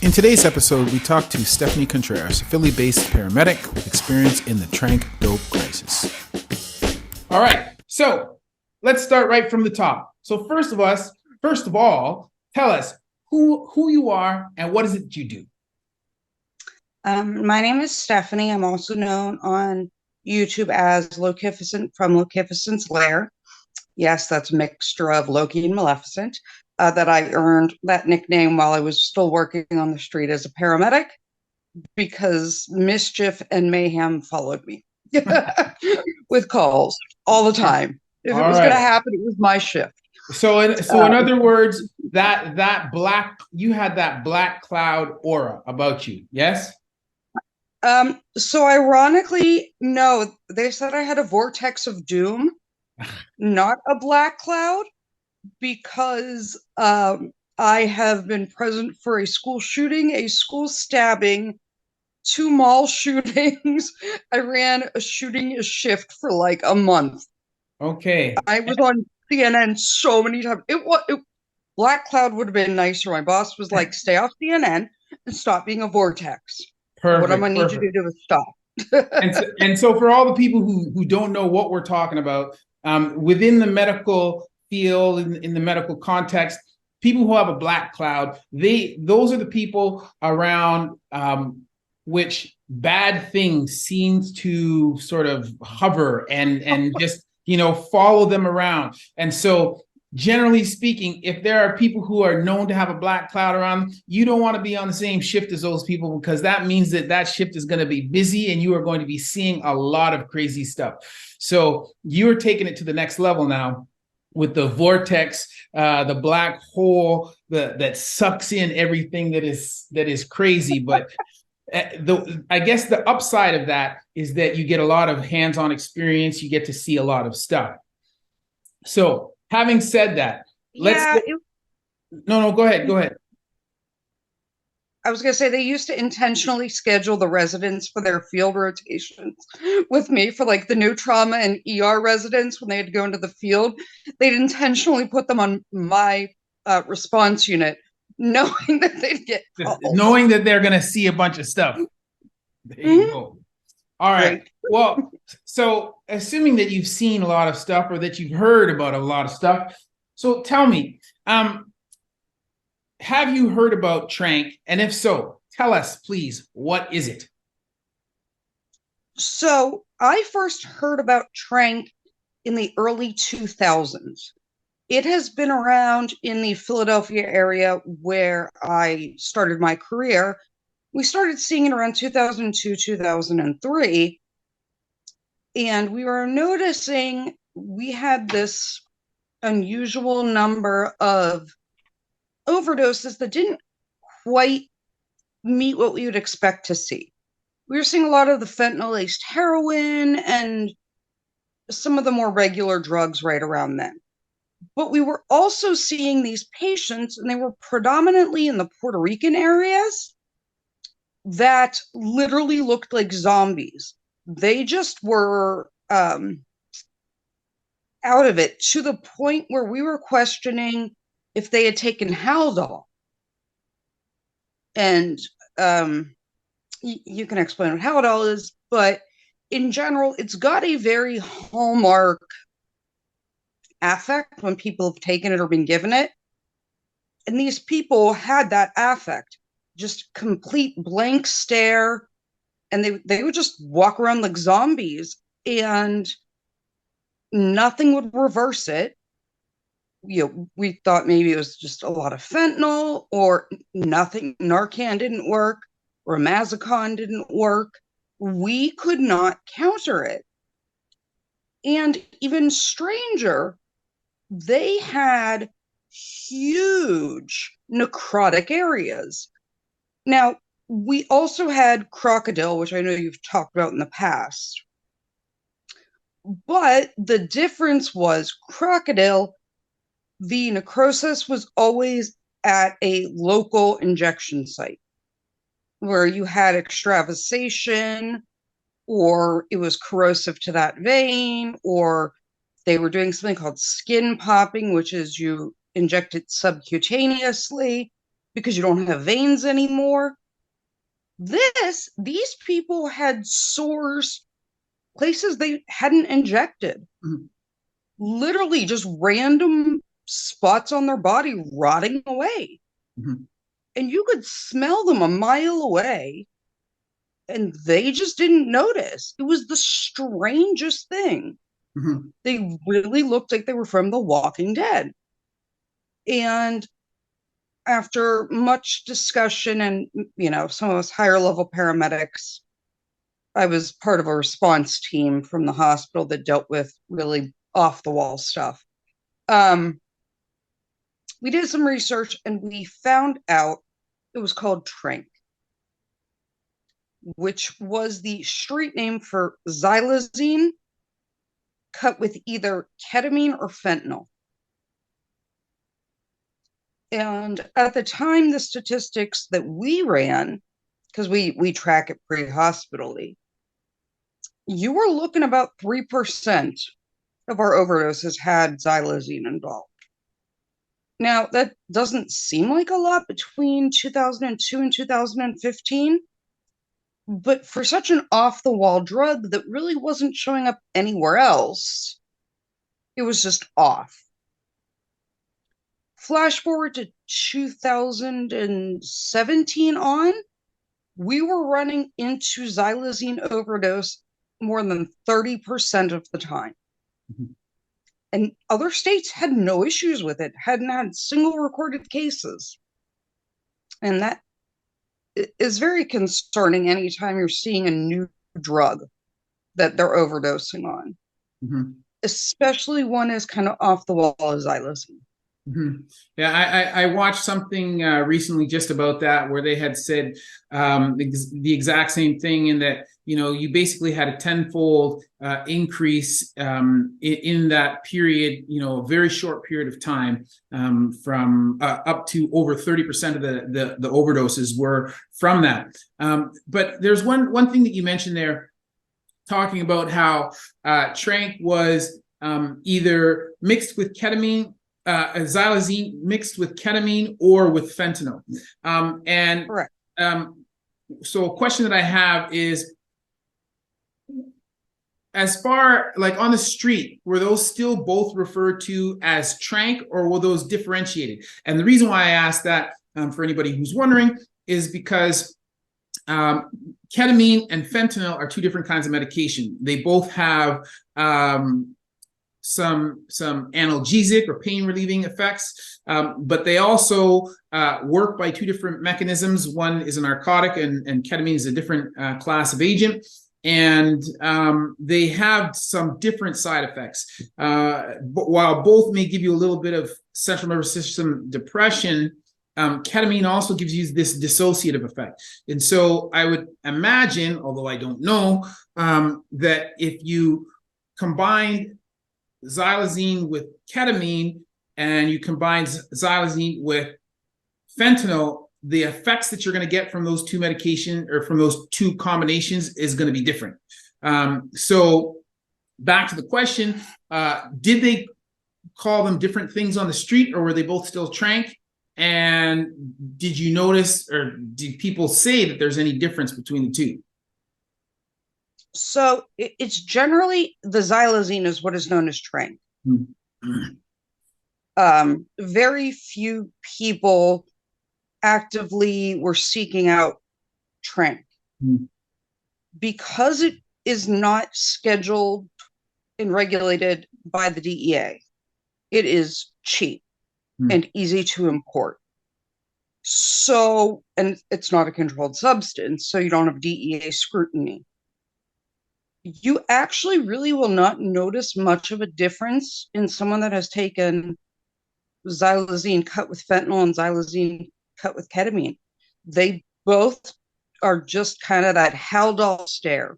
In today's episode, we talk to Stephanie Contreras, a Philly-based paramedic with experience in the Tranq dope crisis. All right, so let's start right from the top. So first of all, tell us who you are and what is it you do? My name is Stephanie. I'm also known on YouTube as Lokificent from Lokificent's Lair. Yes, that's a mixture of Loki and Maleficent. That I earned that nickname while I was still working on the street as a paramedic because mischief and mayhem followed me with calls all the time. If it was going to happen, it was my shift. So in other words, you had that black cloud aura about you, yes? So ironically, no, they said I had a vortex of doom, not a black cloud, because I have been present for a school shooting, a school stabbing, 2 mall shootings. I ran a shooting shift for like a month. Okay. I was on CNN so many times. Black cloud would have been nicer. My boss was like, stay off CNN and stop being a vortex. Perfect. What I'm going to need you to do is stop. and so for all the people who don't know what we're talking about, within the medical field, in the medical context, people who have a black cloud, those are the people around which bad things seems to sort of hover and just, follow them around. And so generally speaking, if there are people who are known to have a black cloud around, you don't want to be on the same shift as those people, because that means that shift is going to be busy and you are going to be seeing a lot of crazy stuff. So you're taking it to the next level now with the vortex, the black hole that sucks in everything that is crazy. But I guess the upside of that is that you get a lot of hands-on experience. You get to see a lot of stuff. So having said that, go ahead. I was going to say they used to intentionally schedule the residents for their field rotations with me for like the new trauma and ER residents when they had to go into the field. They'd intentionally put them on my response unit, knowing that they'd get calls. Knowing that they're going to see a bunch of stuff. There you go. All right. Well, so assuming that you've seen a lot of stuff or that you've heard about a lot of stuff, so tell me, have you heard about Tranq? And if so, tell us, please, what is it? So I first heard about Tranq in the early 2000s. It has been around in the Philadelphia area where I started my career. We started seeing it around 2002, 2003. And we were noticing we had this unusual number of overdoses that didn't quite meet what we would expect to see. We were seeing a lot of the fentanyl-laced heroin and some of the more regular drugs right around then. But we were also seeing these patients, and they were predominantly in the Puerto Rican areas, that literally looked like zombies. They just were out of it, to the point where we were questioning if they had taken Haldol. And you can explain what Haldol is, but in general, it's got a very hallmark affect when people have taken it or been given it. And these people had that affect, just complete blank stare, and they would just walk around like zombies, and nothing would reverse it. We thought maybe it was just a lot of fentanyl or nothing. Narcan didn't work. Ramazicon didn't work. We could not counter it. And even stranger, they had huge necrotic areas. Now, we also had crocodile, which I know you've talked about in the past. But the difference was crocodile, the necrosis was always at a local injection site where you had extravasation, or it was corrosive to that vein, or they were doing something called skin popping, which is you inject it subcutaneously. because you don't have veins anymore. These people had sores, places they hadn't injected. Mhm. Literally just random spots on their body rotting away. Mhm. And you could smell them a mile away, and they just didn't notice. It was the strangest thing. Mhm. They really looked like they were from The Walking Dead. And after much discussion and, some of us higher level paramedics, I was part of a response team from the hospital that dealt with really off the wall stuff. We did some research and we found out it was called Tranq, which was the street name for xylazine cut with either ketamine or fentanyl. And at the time, the statistics that we ran, because we track it pre-hospitally, you were looking about 3% of our overdoses had xylazine involved. Now, that doesn't seem like a lot between 2002 and 2015, but for such an off-the-wall drug that really wasn't showing up anywhere else, it was just off. Flash forward to 2017 on, we were running into xylazine overdose more than 30% of the time. Mhm. And other states had no issues with it, hadn't had single recorded cases. And that is very concerning anytime you're seeing a new drug that they're overdosing on, Mhm. especially one as kind of off the wall as xylazine. Mhm. Yeah, I watched something recently just about that, where they had said the exact same thing, in that you basically had a tenfold increase in that period, a very short period of time, from up to over 30% of the overdoses were from that. But there's one thing that you mentioned there, talking about how Tranq was either mixed with ketamine, xylazine mixed with ketamine or with fentanyl. And Correct. So a question that I have is, as far like on the street, were those still both referred to as Tranq, or were those differentiated? And the reason why I ask that, for anybody who's wondering, is because ketamine and fentanyl are two different kinds of medication. They both have some analgesic or pain relieving effects, but they also work by two different mechanisms. One is a narcotic, and ketamine is a different class of agent. And they have some different side effects. But while both may give you a little bit of central nervous system depression, ketamine also gives you this dissociative effect. And so I would imagine, although I don't know, that if you combine xylazine with ketamine and you combine xylazine with fentanyl, the effects that you're going to get from those two medications, or from those two combinations, is going to be different. So back to the question, did they call them different things on the street, or were they both still Tranq? And did you notice, or did people say that there's any difference between the two? So it's generally the xylazine is what is known as Tranq. Mm-hmm. Very few people actively were seeking out Tranq Mm-hmm. because it is not scheduled and regulated by the DEA. It is cheap and easy to import. So, and it's not a controlled substance, so you don't have DEA scrutiny. You actually really will not notice much of a difference in someone that has taken xylazine cut with fentanyl and xylazine cut with ketamine. They both are just kind of that Haldol stare.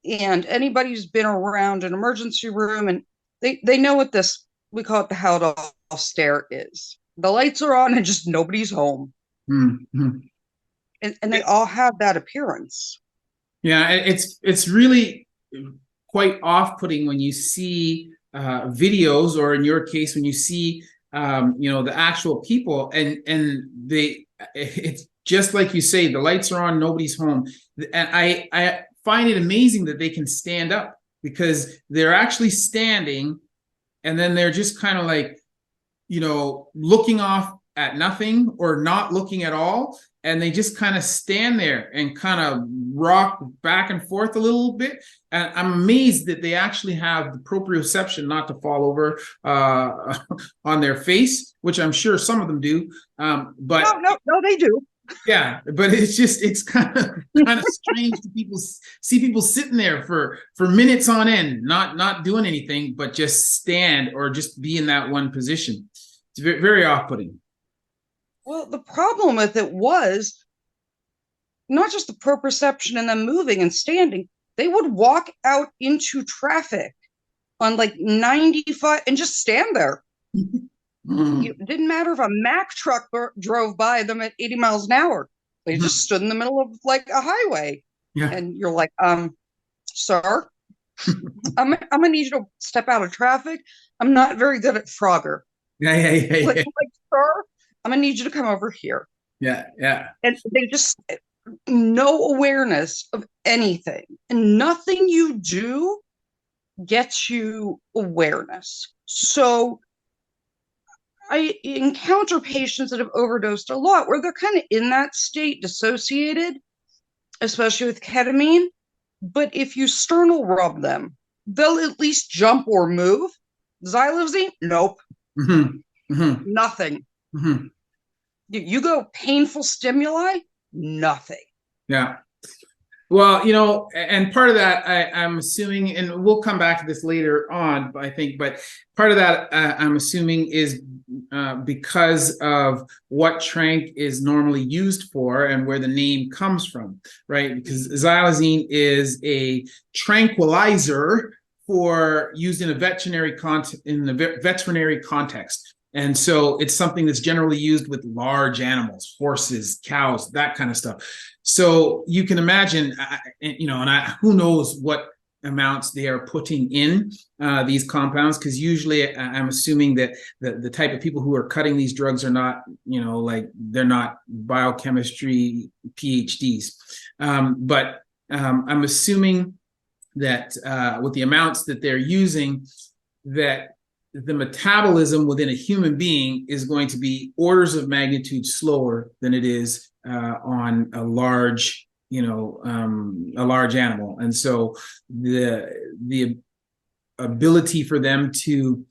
And anybody who's been around an emergency room, and they know what this, we call it the Haldol stare is. The lights are on and just nobody's home. Mm-hmm. And they all have that appearance. Yeah, it's really quite off-putting when you see videos, or in your case, when you see the actual people, and it's just like you say, the lights are on, nobody's home. And I find it amazing that they can stand up, because they're actually standing, and then they're just kind of like, looking off at nothing or not looking at all. And they just kind of stand there and kind of rock back and forth a little bit. And I'm amazed that they actually have the proprioception not to fall over on their face, which I'm sure some of them do. But no, they do. Yeah, but it's kind of strange to see people sitting there for minutes on end, not doing anything, but just stand or just be in that one position. It's very, very off-putting. Well, the problem with it was not just the proprioception and them moving and standing. They would walk out into traffic on like 95 and just stand there. It didn't matter if a Mack truck drove by them at 80 miles an hour. They just stood in the middle of like a highway. Yeah. And you're like, sir, I'm gonna need you to step out of traffic. I'm not very good at Frogger. Yeah. Like, sir, I'm gonna need you to come over here. Yeah. And they just no awareness of anything. And nothing you do gets you awareness. So I encounter patients that have overdosed a lot where they're kind of in that state, dissociated, especially with ketamine. But if you sternal rub them, they'll at least jump or move. Xylazine, nope. Nothing. You go painful stimuli, nothing. Yeah. Well, and part of that, I'm assuming, and we'll come back to this later on, I think, but part of that, I'm assuming, is because of what Tranq is normally used for and where the name comes from, right? Because xylazine is a tranquilizer used in a veterinary context. And so it's something that's generally used with large animals, horses, cows, that kind of stuff. So you can imagine, who knows what amounts they are putting in these compounds, because usually I'm assuming that the type of people who are cutting these drugs are not, they're not biochemistry PhDs. But I'm assuming that with the amounts that they're using, that the metabolism within a human being is going to be orders of magnitude slower than it is on a large animal. And so the ability for them to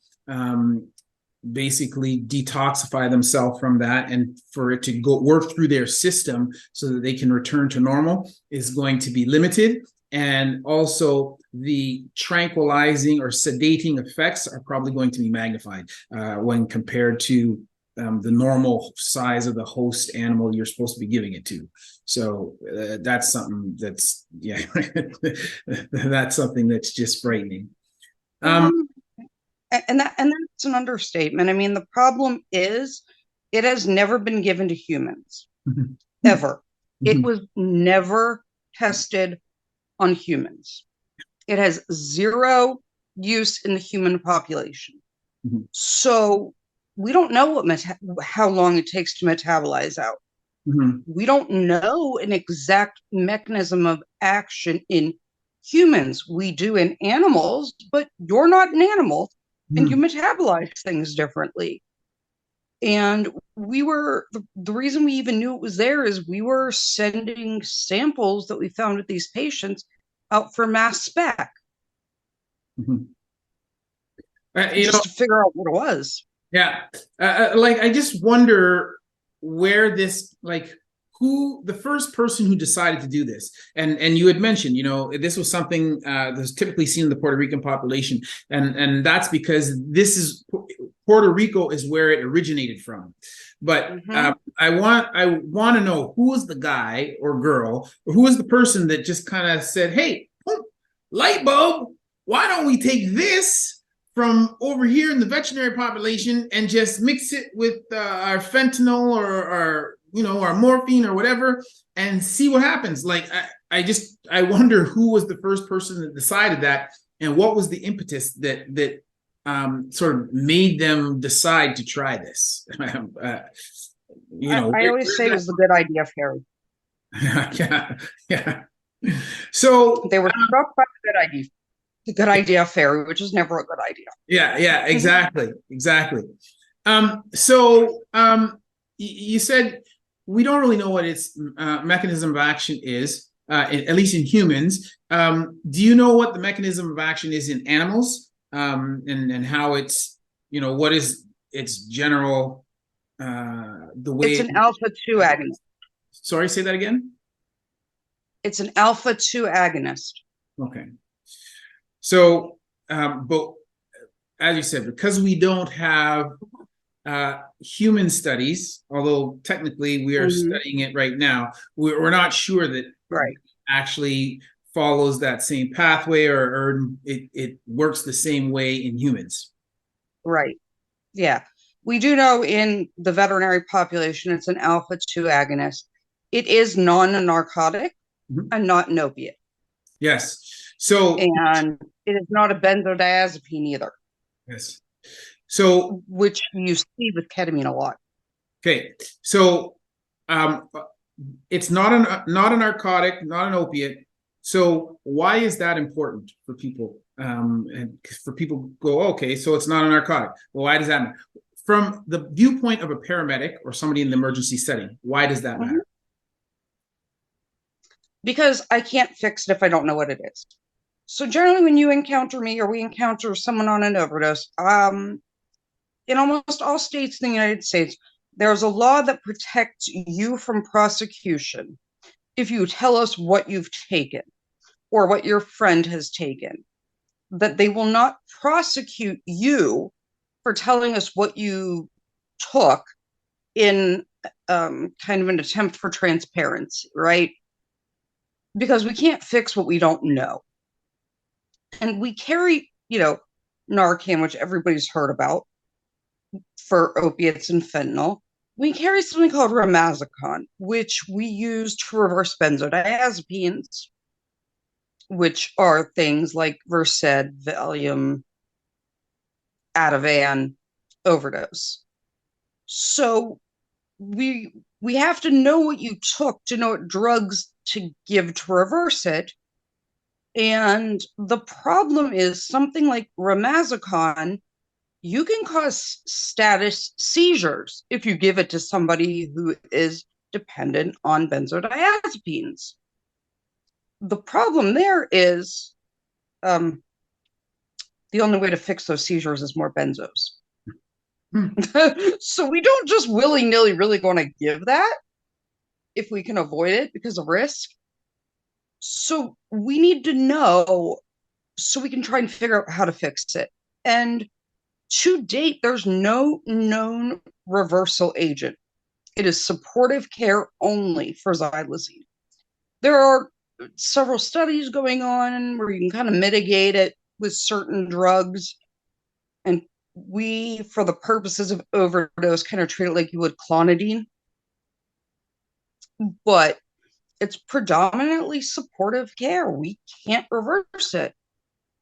basically detoxify themselves from that and for it to work through their system so that they can return to normal is going to be limited. And also the tranquilizing or sedating effects are probably going to be magnified when compared to the normal size of the host animal you're supposed to be giving it to. So that's something that's, that's something that's just frightening. And that's an understatement. I mean, the problem is it has never been given to humans, ever. It was never tested on humans. It has zero use in the human population. So we don't know how long it takes to metabolize out. We don't know an exact mechanism of action in humans. We do in animals, but you're not an animal and you metabolize things differently. And the reason we even knew it was there is we were sending samples that we found with these patients out for mass spec. Just to figure out what it was. Yeah. I just wonder where this, who the first person who decided to do this. And you had mentioned, this was something that's typically seen in the Puerto Rican population. And that's because Puerto Rico is where it originated from. But I want to know, who was the guy or girl, or who was the person that just kind of said, hey, light bulb, why don't we take this from over here in the veterinary population and just mix it with our fentanyl or our morphine or whatever and see what happens. I wonder who was the first person that decided that, and what was the impetus that sort of made them decide to try this? I always say it was the good idea fairy. Yeah, yeah. So they were struck by the good idea fairy, which is never a good idea. Yeah, exactly, exactly. So you said we don't really know what its mechanism of action is, at least in humans. Do you know what the mechanism of action is in animals, and how it's, what is its general the way it's an alpha 2 agonist. Sorry, say that again. It's an alpha 2 agonist. Okay. So, but as you said, because we don't have human studies, although technically we are studying it right now, we're not sure that right. actually follows that same pathway, or it works the same way in humans. Right. Yeah. We do know in the veterinary population, it's an alpha 2 agonist. It is non-narcotic and not an opiate. Yes. So, and it is not a benzodiazepine either. Yes. So, which you see with ketamine a lot. Okay. So, it's not a narcotic, not an opiate. So why is that important for people? And for people go, okay, so it's not a narcotic. Well, why does that matter? From the viewpoint of a paramedic or somebody in the emergency setting, why does that matter? Because I can't fix it if I don't know what it is. So generally when you encounter me or we encounter someone on an overdose, in almost all states in the United States, there's a law that protects you from prosecution if you tell us what you've taken or what your friend has taken, that they will not prosecute you for telling us what you took in kind of an attempt for transparency, right? Because we can't fix what we don't know. And we carry, Narcan, which everybody's heard about for opiates and fentanyl. We carry something called Ramazicon, which we use to reverse benzodiazepines, which are things like Versed, Valium, Ativan, overdose. So we have to know what you took to know what drugs to give to reverse it. And the problem is something like Ramazicon, you can cause status seizures if you give it to somebody who is dependent on benzodiazepines. The problem there is the only way to fix those seizures is more benzos. So we don't just willy-nilly really going to give that if we can avoid it because of risk. So we need to know so we can try and figure out how to fix it. And to date, there's no known reversal agent. It is supportive care only for xylazine. There are several studies going on where you can kind of mitigate it with certain drugs. And we, for the purposes of overdose, kind of treat it like you would clonidine. But it's predominantly supportive care. We can't reverse it.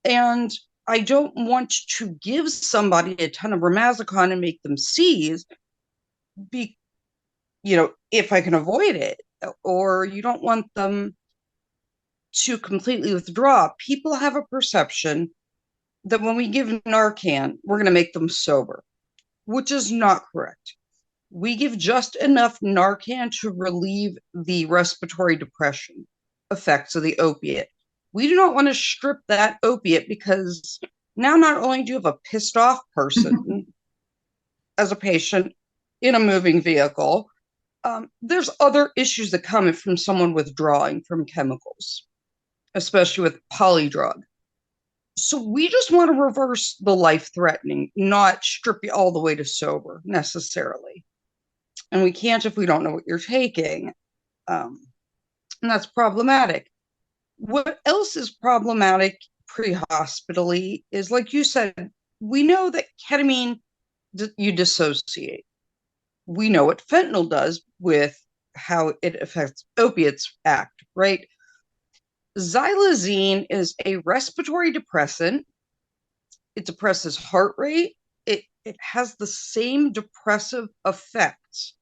And I don't want to give somebody a ton of Ramazicon and make them seize, if I can avoid it. Or you don't want them to completely withdraw. People have a perception that when we give Narcan, we're going to make them sober, which is not correct. We give just enough Narcan to relieve the respiratory depression effects of the opiate. We do not want to strip that opiate because now not only do you have a pissed off person as a patient in a moving vehicle, there's other issues that come from someone withdrawing from chemicals, especially with polydrug. So we just want to reverse the life-threatening, not strip you all the way to sober necessarily. And we can't if we don't know what you're taking. And that's problematic. What else is problematic pre-hospitally is, like you said, we know that ketamine, you dissociate. We know what fentanyl does with how it affects opiates act, right? Xylazine is a respiratory depressant. it depresses heart rate. It has the same depressive effects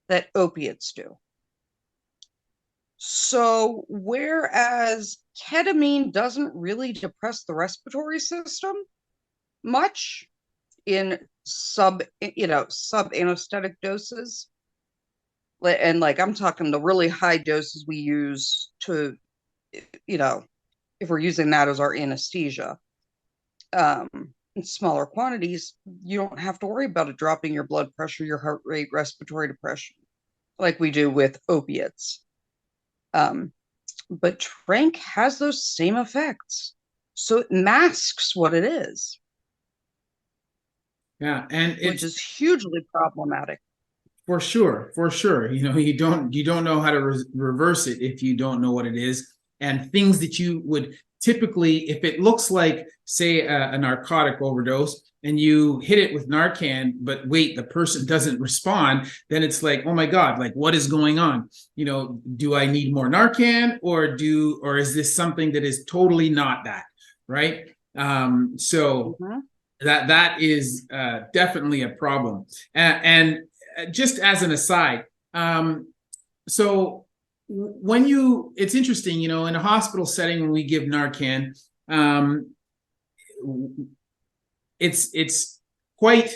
that opiates do. So whereas ketamine doesn't really depress the respiratory system much in sub anesthetic doses, and like I'm talking the really high doses we use to, if we're using that as our anesthesia, in smaller quantities, you don't have to worry about it dropping your blood pressure, your heart rate, respiratory depression, like we do with opiates. But Tranq has those same effects, so it masks what it is. Yeah, and which is hugely problematic. For sure, for sure. You don't know how to reverse it if you don't know what it is. And things that you would typically, if it looks like, say, a narcotic overdose, and you hit it with Narcan, but wait, the person doesn't respond, then it's like, oh my God, like what is going on? Do I need more Narcan, or is this something that is totally not that, right? So that is definitely a problem. And just as an aside, so it's interesting, in a hospital setting when we give Narcan, it's quite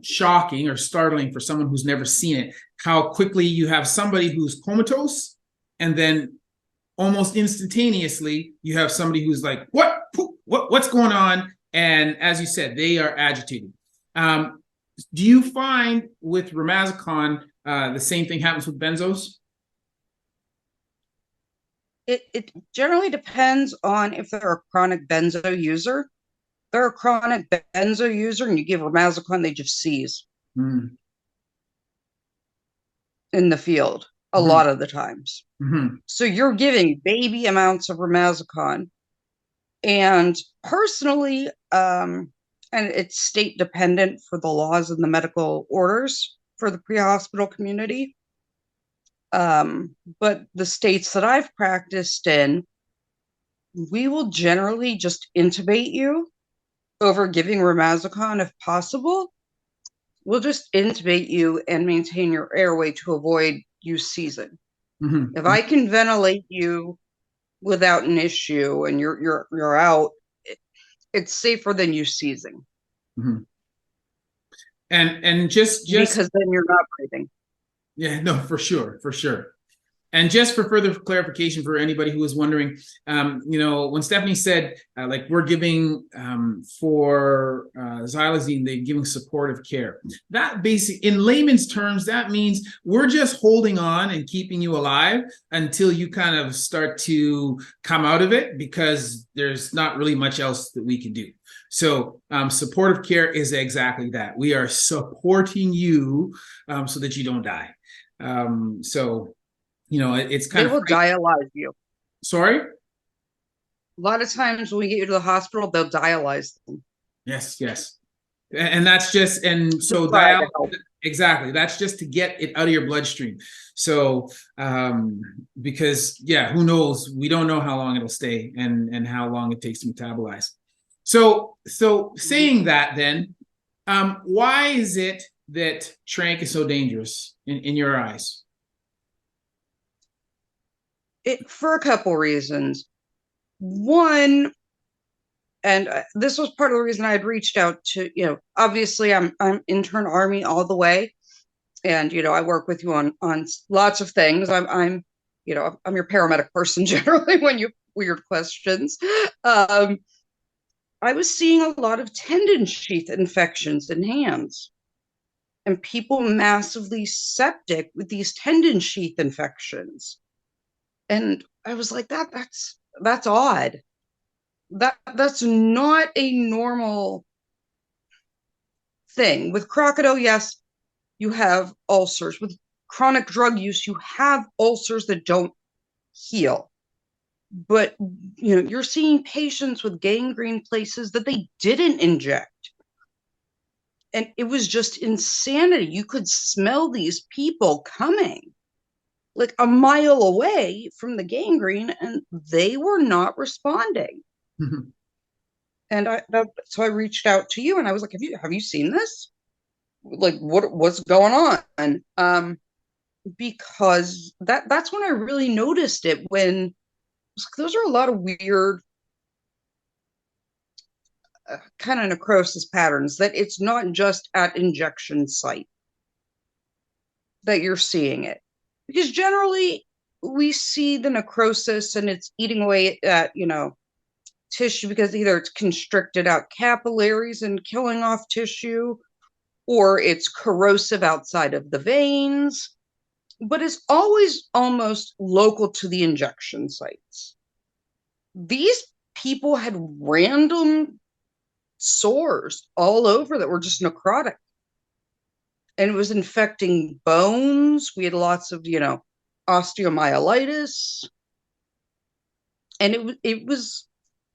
shocking or startling for someone who's never seen it, how quickly you have somebody who's comatose, and then almost instantaneously you have somebody who's like, what's going on? And as you said, they are agitated. Do you find with Ramazicon the same thing happens with benzos? It generally depends on if they're a chronic benzo user. If they're a chronic benzo user and you give Ramazicon, they just seize in the field a lot of the times. So you're giving baby amounts of Ramazicon. And personally, and it's state dependent for the laws and the medical orders for the pre-hospital community. But the states that I've practiced in, we will generally just intubate you over giving Ramazicon if possible. We'll just intubate you and maintain your airway to avoid you seizing. If I can ventilate you without an issue and you're out, it's safer than you seizing. And just because then you're not breathing. Yeah, no, for sure. And just for further clarification for anybody who was wondering, when Stephanie said, like we're giving for xylazine, they're giving supportive care. That basically, in layman's terms, that means we're just holding on and keeping you alive until you kind of start to come out of it, because there's not really much else that we can do. So supportive care is exactly that. We are supporting you so that you don't die. It's kind of... They will dialyze you. Sorry? A lot of times when we get you to the hospital, they'll dialyze them. Yes. And that's just, and so exactly, that's just to get it out of your bloodstream. So, because who knows? We don't know how long it'll stay and how long it takes to metabolize. So saying that then, why is it that Tranq is so dangerous in your eyes? For a couple reasons. One, and this was part of the reason I had reached out to, obviously I'm intern Army all the way. And, I work with you on lots of things. I'm your paramedic person generally when you weird questions. I was seeing a lot of tendon sheath infections in hands and people massively septic with these tendon sheath infections. And I was like, that's odd. That's not a normal thing. With crocodile, yes, you have ulcers. With chronic drug use, you have ulcers that don't heal. But you're seeing patients with gangrene places that they didn't inject. And it was just insanity. You could smell these people coming like a mile away from the gangrene, and they were not responding. And so I reached out to you and I was like, have you seen this? Like, what's going on? Because that's when I really noticed it, when those are a lot of weird kind of necrosis patterns, that it's not just at injection site that you're seeing it. Because generally we see the necrosis and it's eating away at, tissue, because either it's constricted out capillaries and killing off tissue, or it's corrosive outside of the veins, but it's always almost local to the injection sites. These people had random sores all over that were just necrotic, and it was infecting bones. We had lots of, osteomyelitis, and it was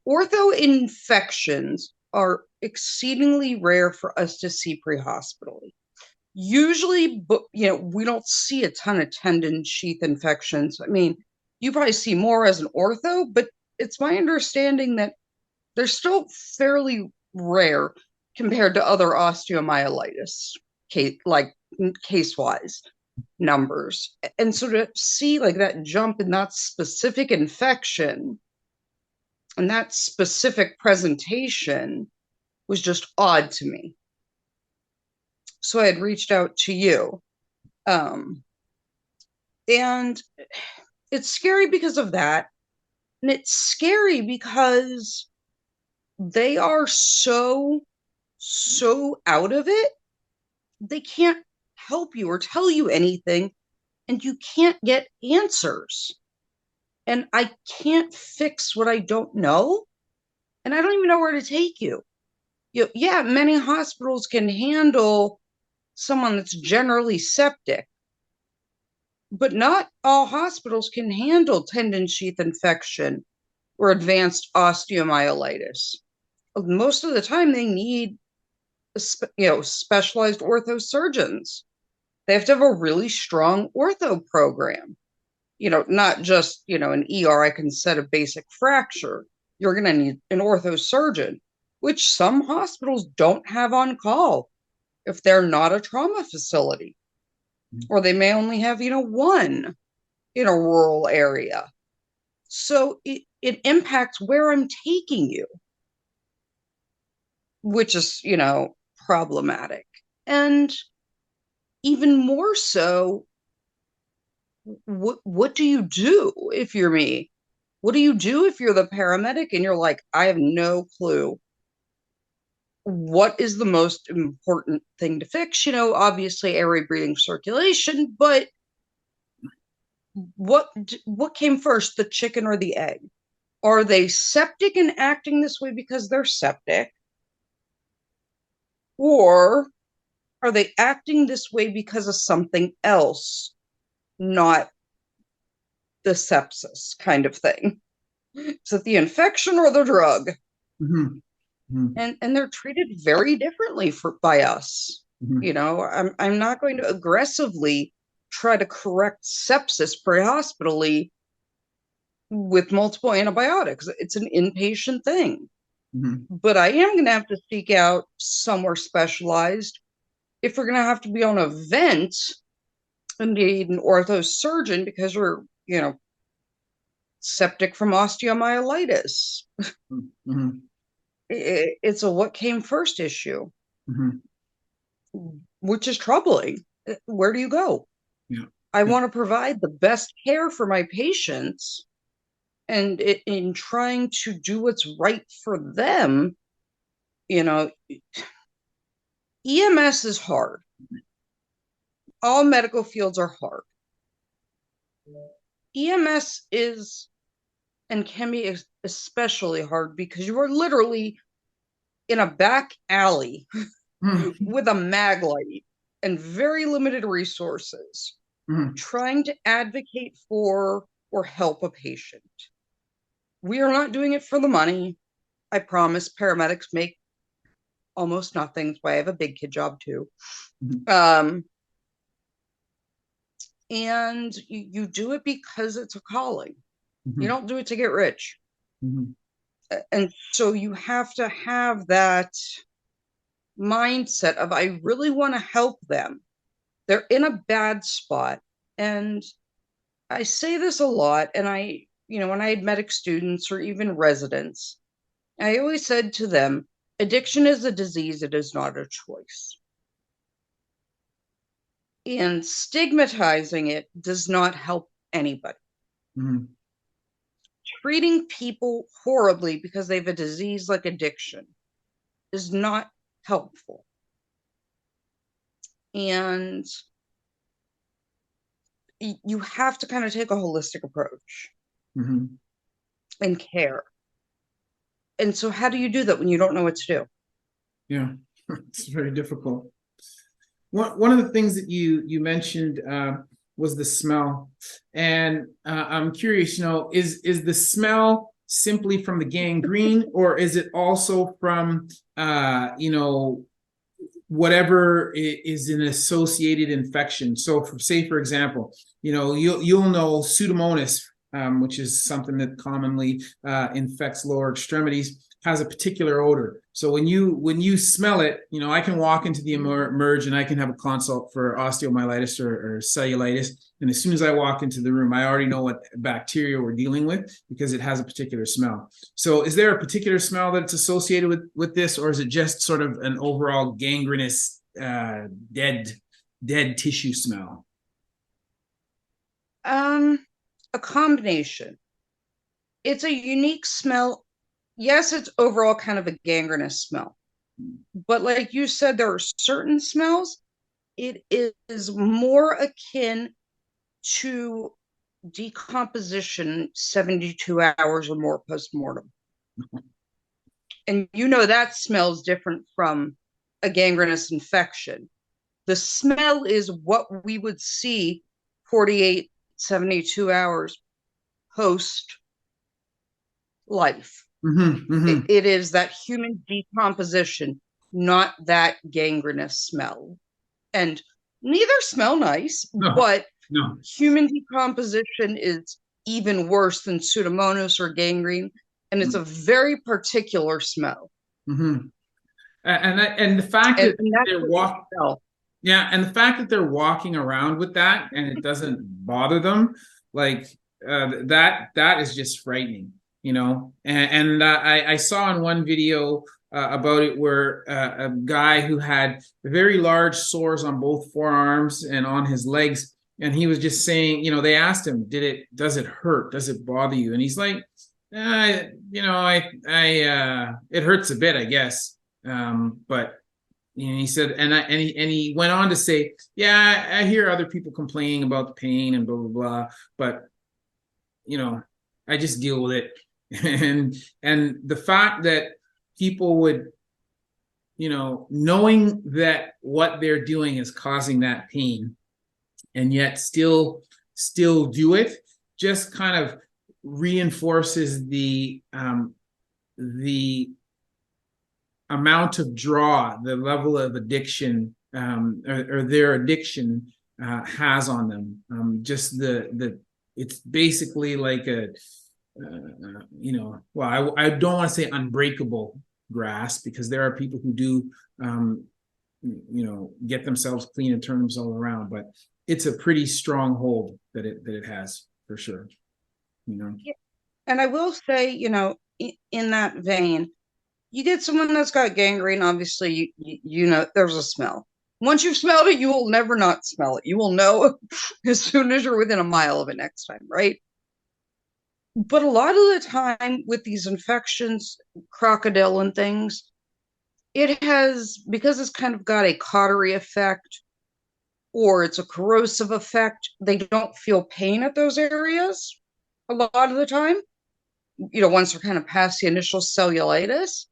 ortho infections are exceedingly rare for us to see pre-hospitally. Usually, we don't see a ton of tendon sheath infections. I mean, you probably see more as an ortho, but it's my understanding that they're still fairly rare compared to other osteomyelitis case-wise numbers. And so to see like that jump in that specific infection and that specific presentation was just odd to me. So I had reached out to you. And it's scary because of that. And it's scary because they are so out of it. They can't help you or tell you anything, and you can't get answers. And I can't fix what I don't know. And I don't even know where to take you. Yeah, many hospitals can handle someone that's generally septic, but not all hospitals can handle tendon sheath infection or advanced osteomyelitis. Most of the time, they need, specialized ortho surgeons. They have to have a really strong ortho program. Not just, an ER, I can set a basic fracture. You're going to need an ortho surgeon, which some hospitals don't have on call if they're not a trauma facility, or they may only have, one in a rural area. So it impacts where I'm taking you, which is, problematic. And even more so, what do you do if you're me? What do you do if you're the paramedic and you're like, I have no clue what is the most important thing to fix? Obviously airway, breathing, circulation, but what came first, the chicken or the egg? Are they septic and acting this way because they're septic? Or are they acting this way because of something else, not the sepsis kind of thing? Is it the infection or the drug? Mm-hmm. Mm-hmm. And they're treated very differently by us. Mm-hmm. I'm not going to aggressively try to correct sepsis pre-hospitally with multiple antibiotics. It's an inpatient thing. Mm-hmm. But I am going to have to seek out somewhere specialized if we're going to have to be on a vent and need an ortho surgeon because we're, septic from osteomyelitis. Mm-hmm. It's a what came first issue, Mm-hmm. which is troubling. Where do you go? Yeah. I Yeah. want to provide the best care for my patients, and in trying to do what's right for them, EMS is hard. All medical fields are hard. EMS is and can be especially hard because you are literally in a back alley Mm-hmm. with a mag light and very limited resources, Mm-hmm. trying to advocate for or help a patient. We are not doing it for the money. I promise. Paramedics make almost nothing. That's why I have a big kid job too. Mm-hmm. And you do it because it's a calling. You Mm-hmm. don't do it to get rich. Mm-hmm. And so you have to have that mindset of, I really want to help them. They're in a bad spot. And I say this a lot, and when I had medic students or even residents, I always said to them, addiction is a disease, it is not a choice. And stigmatizing it does not help anybody. Mm-hmm. Treating people horribly because they have a disease like addiction is not helpful. And you have to kind of take a holistic approach Mm-hmm. and care. And so how do you do that when you don't know what to do? Yeah, it's very difficult. One of the things that you mentioned was the smell, and I'm curious. Is the smell simply from the gangrene, or is it also from whatever is an associated infection? So, for example, you'll know Pseudomonas, which is something that commonly infects lower extremities, has a particular odor. So when you smell it, I can walk into the emerge and I can have a consult for osteomyelitis or cellulitis. And as soon as I walk into the room, I already know what bacteria we're dealing with because it has a particular smell. So is there a particular smell that's associated with this, or is it just sort of an overall gangrenous, dead tissue smell? A combination. It's a unique smell. Yes, it's overall kind of a gangrenous smell. But like you said, there are certain smells. It is more akin to decomposition 72 hours or more post-mortem. And that smells different from a gangrenous infection. The smell is what we would see 48, 72 hours post life. Mm-hmm, mm-hmm. It is that human decomposition, not that gangrenous smell. And neither smell nice, but human decomposition is even worse than Pseudomonas or gangrene, and it's a very particular smell. Mm-hmm. And the fact that they're walking, and the fact that they're walking around with that and it doesn't bother them, like that is just frightening, And I saw in one video about it where a guy who had very large sores on both forearms and on his legs, and he was just saying, they asked him, does it hurt? Does it bother you? And he's like, it hurts a bit, I guess. But he said, and he went on to say, yeah, I hear other people complaining about the pain and blah blah blah, but I just deal with it. and the fact that people would, knowing that what they're doing is causing that pain, and yet still do it, just kind of reinforces the amount of draw, the level of addiction, or their addiction has on them. Just it's basically like a, well, I don't want to say unbreakable grasp, because there are people who do, get themselves clean and turn themselves around, but it's a pretty strong hold that it has, for sure. Yeah. And I will say, in that vein, you get someone that's got gangrene, obviously, there's a smell. Once you've smelled it, you will never not smell it. You will know as soon as you're within a mile of it next time, right? But a lot of the time with these infections, crocodile and things, because it's kind of got a cautery effect or it's a corrosive effect, they don't feel pain at those areas a lot of the time. Once they're kind of past the initial cellulitis.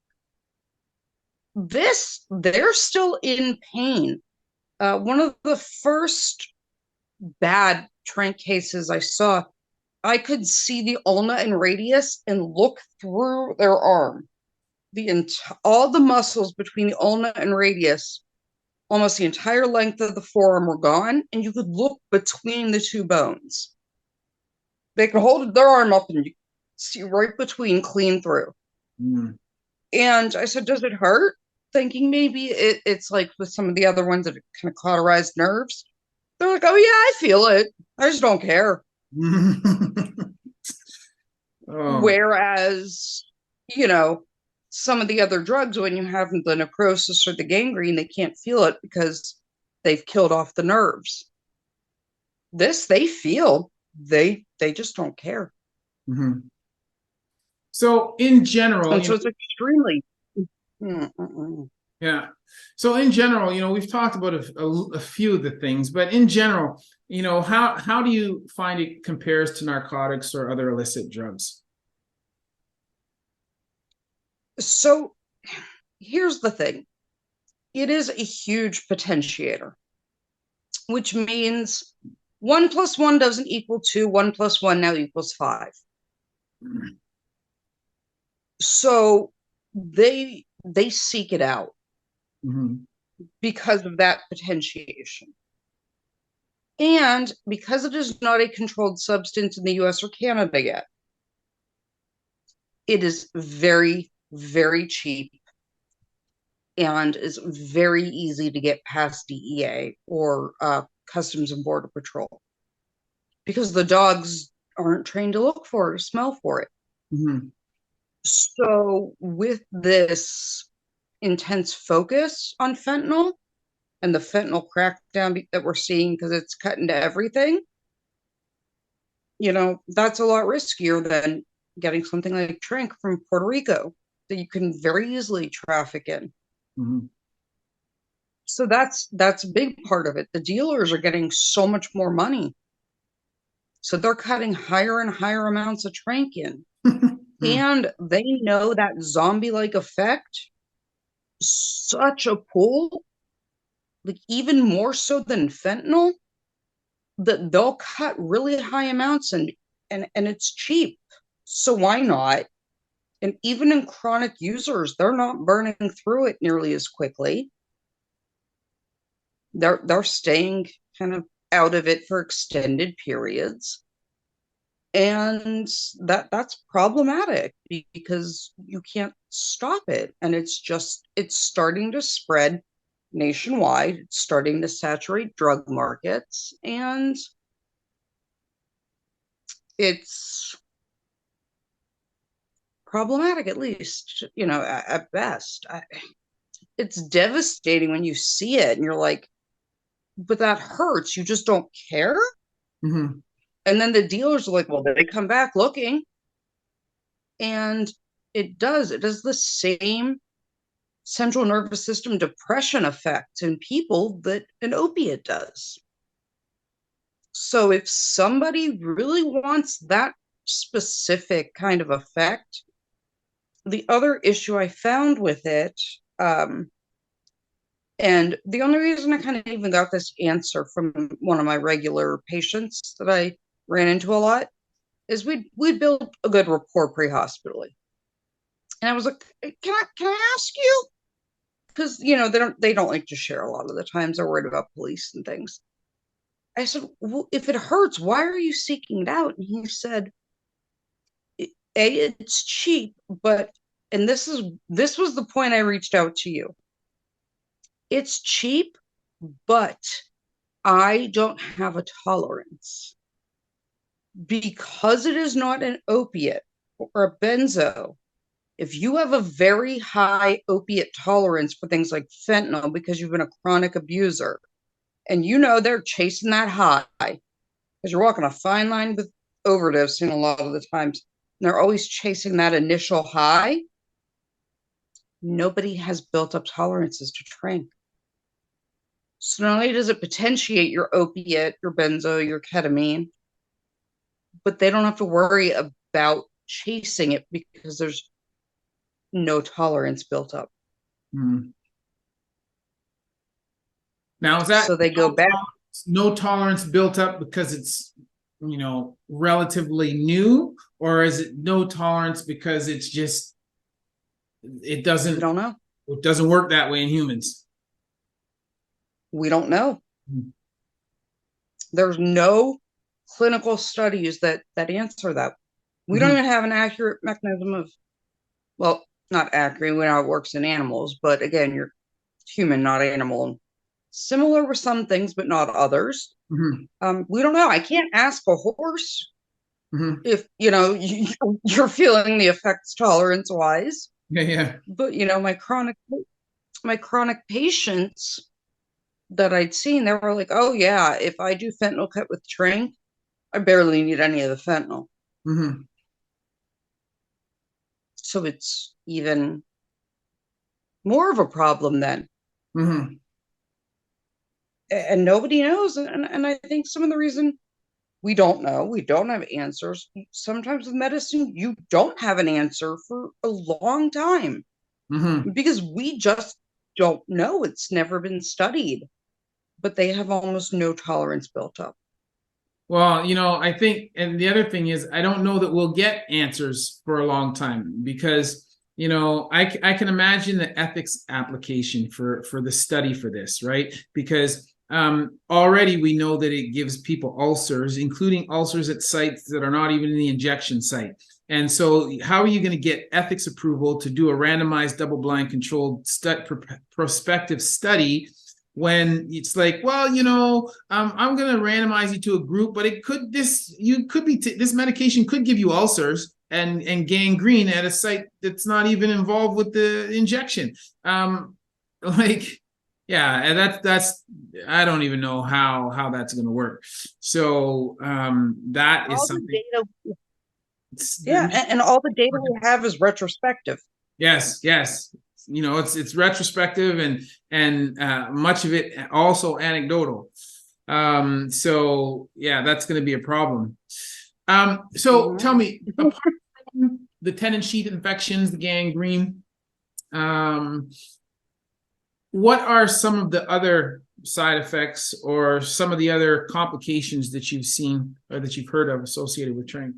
They're still in pain. One of the first bad Tranq cases I saw, I could see the ulna and radius and look through their arm. All the muscles between the ulna and radius, almost the entire length of the forearm, were gone, and you could look between the two bones. They could hold their arm up and you see right between, clean through. Mm. And I said, does it hurt? Thinking maybe it's like with some of the other ones that kind of cauterize nerves. They're like, oh, yeah, I feel it. I just don't care. Oh. Whereas, you know, some of the other drugs, when you have the necrosis or the gangrene, they can't feel it because they've killed off the nerves. This they feel, they just don't care. Mhm. So in general, And so it's extremely yeah. So in general, we've talked about a few of the things, but in general, how do you find it compares to narcotics or other illicit drugs? so here's the thing. It is a huge potentiator, which means 1 + 1 doesn't equal 2, 1 + 1 now equals 5. So they seek it out Mhm. because of that potentiation. And because it is not a controlled substance in the US or Canada yet, it is very, very cheap and is very easy to get past DEA or Customs and Border Patrol because the dogs aren't trained to look for it or smell for it. Mhm. So, with this intense focus on fentanyl and the fentanyl crackdown that we're seeing because it's cut into everything, that's a lot riskier than getting something like Tranq from Puerto Rico that you can very easily traffic in. Mhm. So that's a big part of it. The dealers are getting so much more money. So they're cutting higher and higher amounts of Tranq in. Mhm. And they know that zombie-like effect, such a pull, like even more so than fentanyl, that they'll cut really high amounts and it's cheap. So why not? And even in chronic users, they're not burning through it nearly as quickly. They're staying kind of out of it for extended periods. And that's problematic because you can't stop it. And it's starting to spread nationwide. It's starting to saturate drug markets. And it's problematic, at least, at best. It's devastating when you see it and you're like, but that hurts. You just don't care. Mhm. And then the dealers are like, well, they come back looking. And it does the same central nervous system depression effect in people that an opiate does. So if somebody really wants that specific kind of effect, the other issue I found with it, and the only reason I kind of even got this answer from one of my regular patients that I ran into a lot, is we'd build a good rapport pre-hospitally. And I was like, can I ask you? Because they don't like to share a lot of the times. They're worried about police and things. I said, well, if it hurts, why are you seeking it out? And he said, it's cheap, but and this was the point I reached out to you. It's cheap, but I don't have a tolerance because it is not an opiate or a benzo. If you have a very high opiate tolerance for things like fentanyl because you've been a chronic abuser, and they're chasing that high because you're walking a fine line with overdosing a lot of the times, and they're always chasing that initial high. Nobody has built up tolerances to Tranq. So not only does it potentiate your opiate, your benzo, your ketamine, but they don't have to worry about chasing it because there's no tolerance built up. Mhm. Now, is that So they go back. no tolerance built up because it's, relatively new, or is it no tolerance because it's just it We doesn't don't know. it doesn't work that way in humans? We don't know. Mhm. There's no clinical studies that answer that. We don't Mhm. even have an accurate mechanism of, well, not accurate. We know it works in animals, but again, you're human, not animal. Similar with some things, but not others. We don't know. I can't ask a horse if you're feeling the effects tolerance wise. Yeah. But my chronic patients that I'd seen, they were like, "Oh yeah, if I do fentanyl cut with Tranq, I barely need any of the fentanyl." So it's even more of a problem then. And nobody knows. And I think some of the reason we don't know, we don't have answers. Sometimes with medicine, you don't have an answer for a long time because we just don't know. It's never been studied, but they have almost no tolerance built up. Well, I think, and the other thing is, I don't know that we'll get answers for a long time because, I can imagine the ethics application for the study for this, right? Because already we know that it gives people ulcers, including ulcers at sites that are not even in the injection site. And so how are you going to get ethics approval to do a randomized double-blind controlled prospective study when it's like, well, I'm going to randomize you to a group, but this medication could give you ulcers and gangrene at a site that's not even involved with the injection. Yeah, and that's I don't even know how that's going to work. So that is something. And all the data we have is retrospective. Yes. It's retrospective and much of it also anecdotal. So yeah, that's going to be a problem. So tell me, apart from the tendon sheath infections, the gangrene, what are some of the other side effects or some of the other complications that you've seen or that you've heard of associated with Tranq?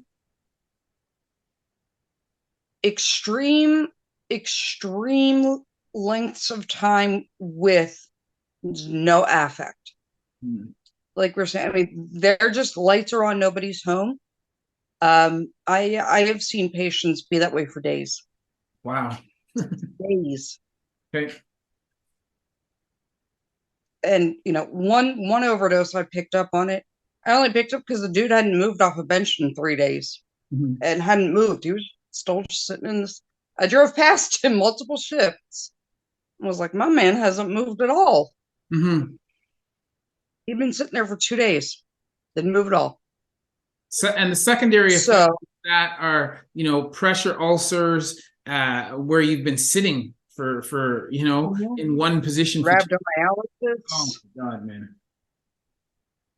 Extreme lengths of time with no affect. Like we're saying, I mean, they're just lights are on, nobody's home. I have seen patients be that way for days. Wow. Days. Okay. And one overdose I picked up on it. I only picked up because the dude hadn't moved off a bench in 3 days and hadn't moved. He was still just sitting in this. I drove past him multiple shifts. I was like, my man hasn't moved at all. He'd been sitting there for 2 days, didn't move at all. So, and the secondary effects that are, pressure ulcers, where you've been sitting for in one position. Rhabdomyolysis. Oh my God, man.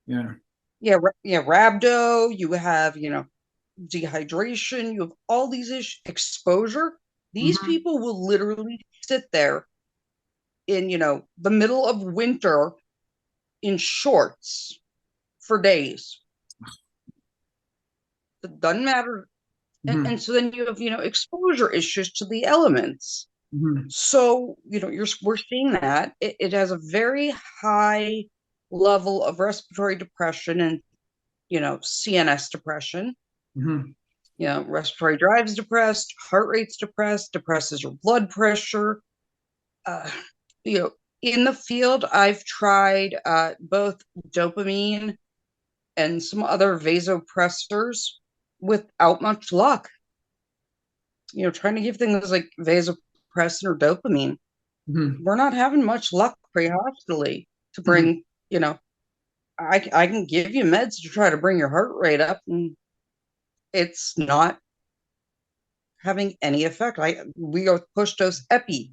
Yeah. Yeah, rhabdo. You have, dehydration. You have all these issues. Exposure. These people will literally sit there in, the middle of winter in shorts for days. It doesn't matter. And so then you have, exposure issues to the elements. So, we're seeing that it has a very high level of respiratory depression and, CNS depression. Respiratory drive's depressed, heart rate's depressed, depresses your blood pressure. In the field, I've tried both dopamine and some other vasopressors without much luck. Trying to give things like vasopressin or dopamine. We're not having much luck pre-hospitally to bring, I can give you meds to try to bring your heart rate up, and it's not having any effect. We go push dose epi.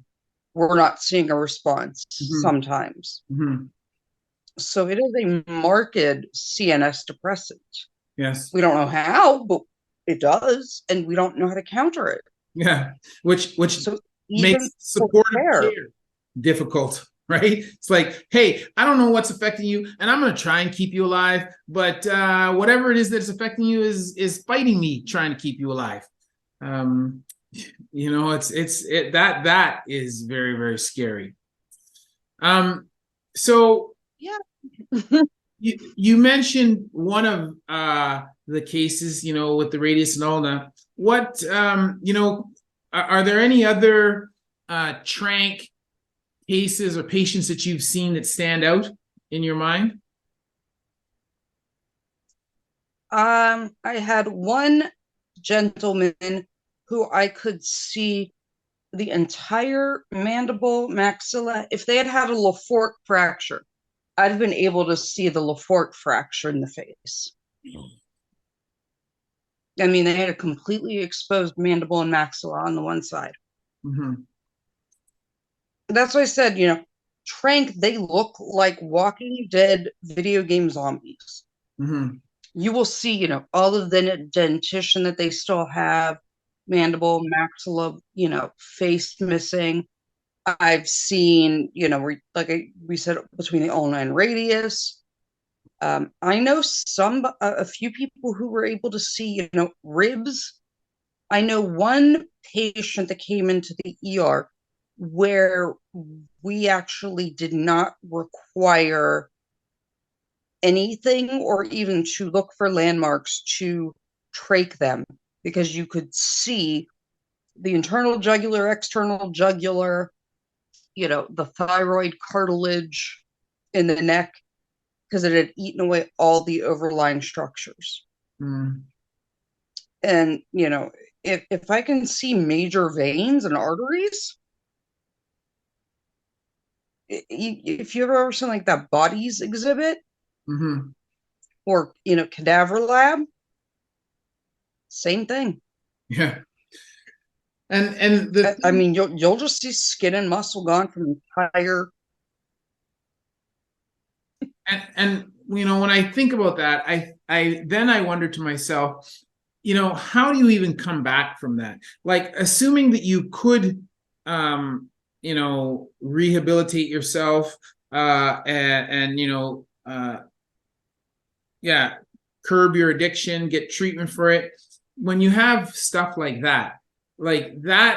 We're not seeing a response sometimes. So it is a marked CNS depressant. Yes. We don't know how, but it does, and we don't know how to counter it. Yeah, which makes supportive care difficult, right? It's like, hey, I don't know what's affecting you, and I'm going to try and keep you alive, but whatever it is that's affecting you is fighting me, trying to keep you alive. That is very, very scary. So yeah. You mentioned one of the cases, with the Radius and Ulna. What, are there any other Tranq cases or patients that you've seen that stand out in your mind? I had one gentleman who I could see the entire mandible maxilla. If they had had a Lefort fracture, I'd have been able to see the Lefort fracture in the face. I mean, they had a completely exposed mandible and maxilla on the one side. Mm-hmm. That's why I said, Tranq, they look like Walking Dead video game zombies. Mm-hmm. You will see, all of the dentition that they still have, mandible, maxilla, face missing. I've seen, we said, between the ulna and radius. I know a few people who were able to see, ribs. I know one patient that came into the ER where we actually did not require anything or even to look for landmarks to trach them, because you could see the internal jugular, external jugular, the thyroid cartilage in the neck, because it had eaten away all the overlying structures. Mm. And, if I can see major veins and arteries, if you've ever seen like that bodies exhibit, Mm-hmm. or, cadaver lab, same thing. Yeah. And the I mean, you'll just see skin and muscle gone from entire. and when I think about that, I wonder to myself, how do you even come back from that? Like, assuming that you could rehabilitate yourself, and yeah, curb your addiction, get treatment for it. When you have stuff like that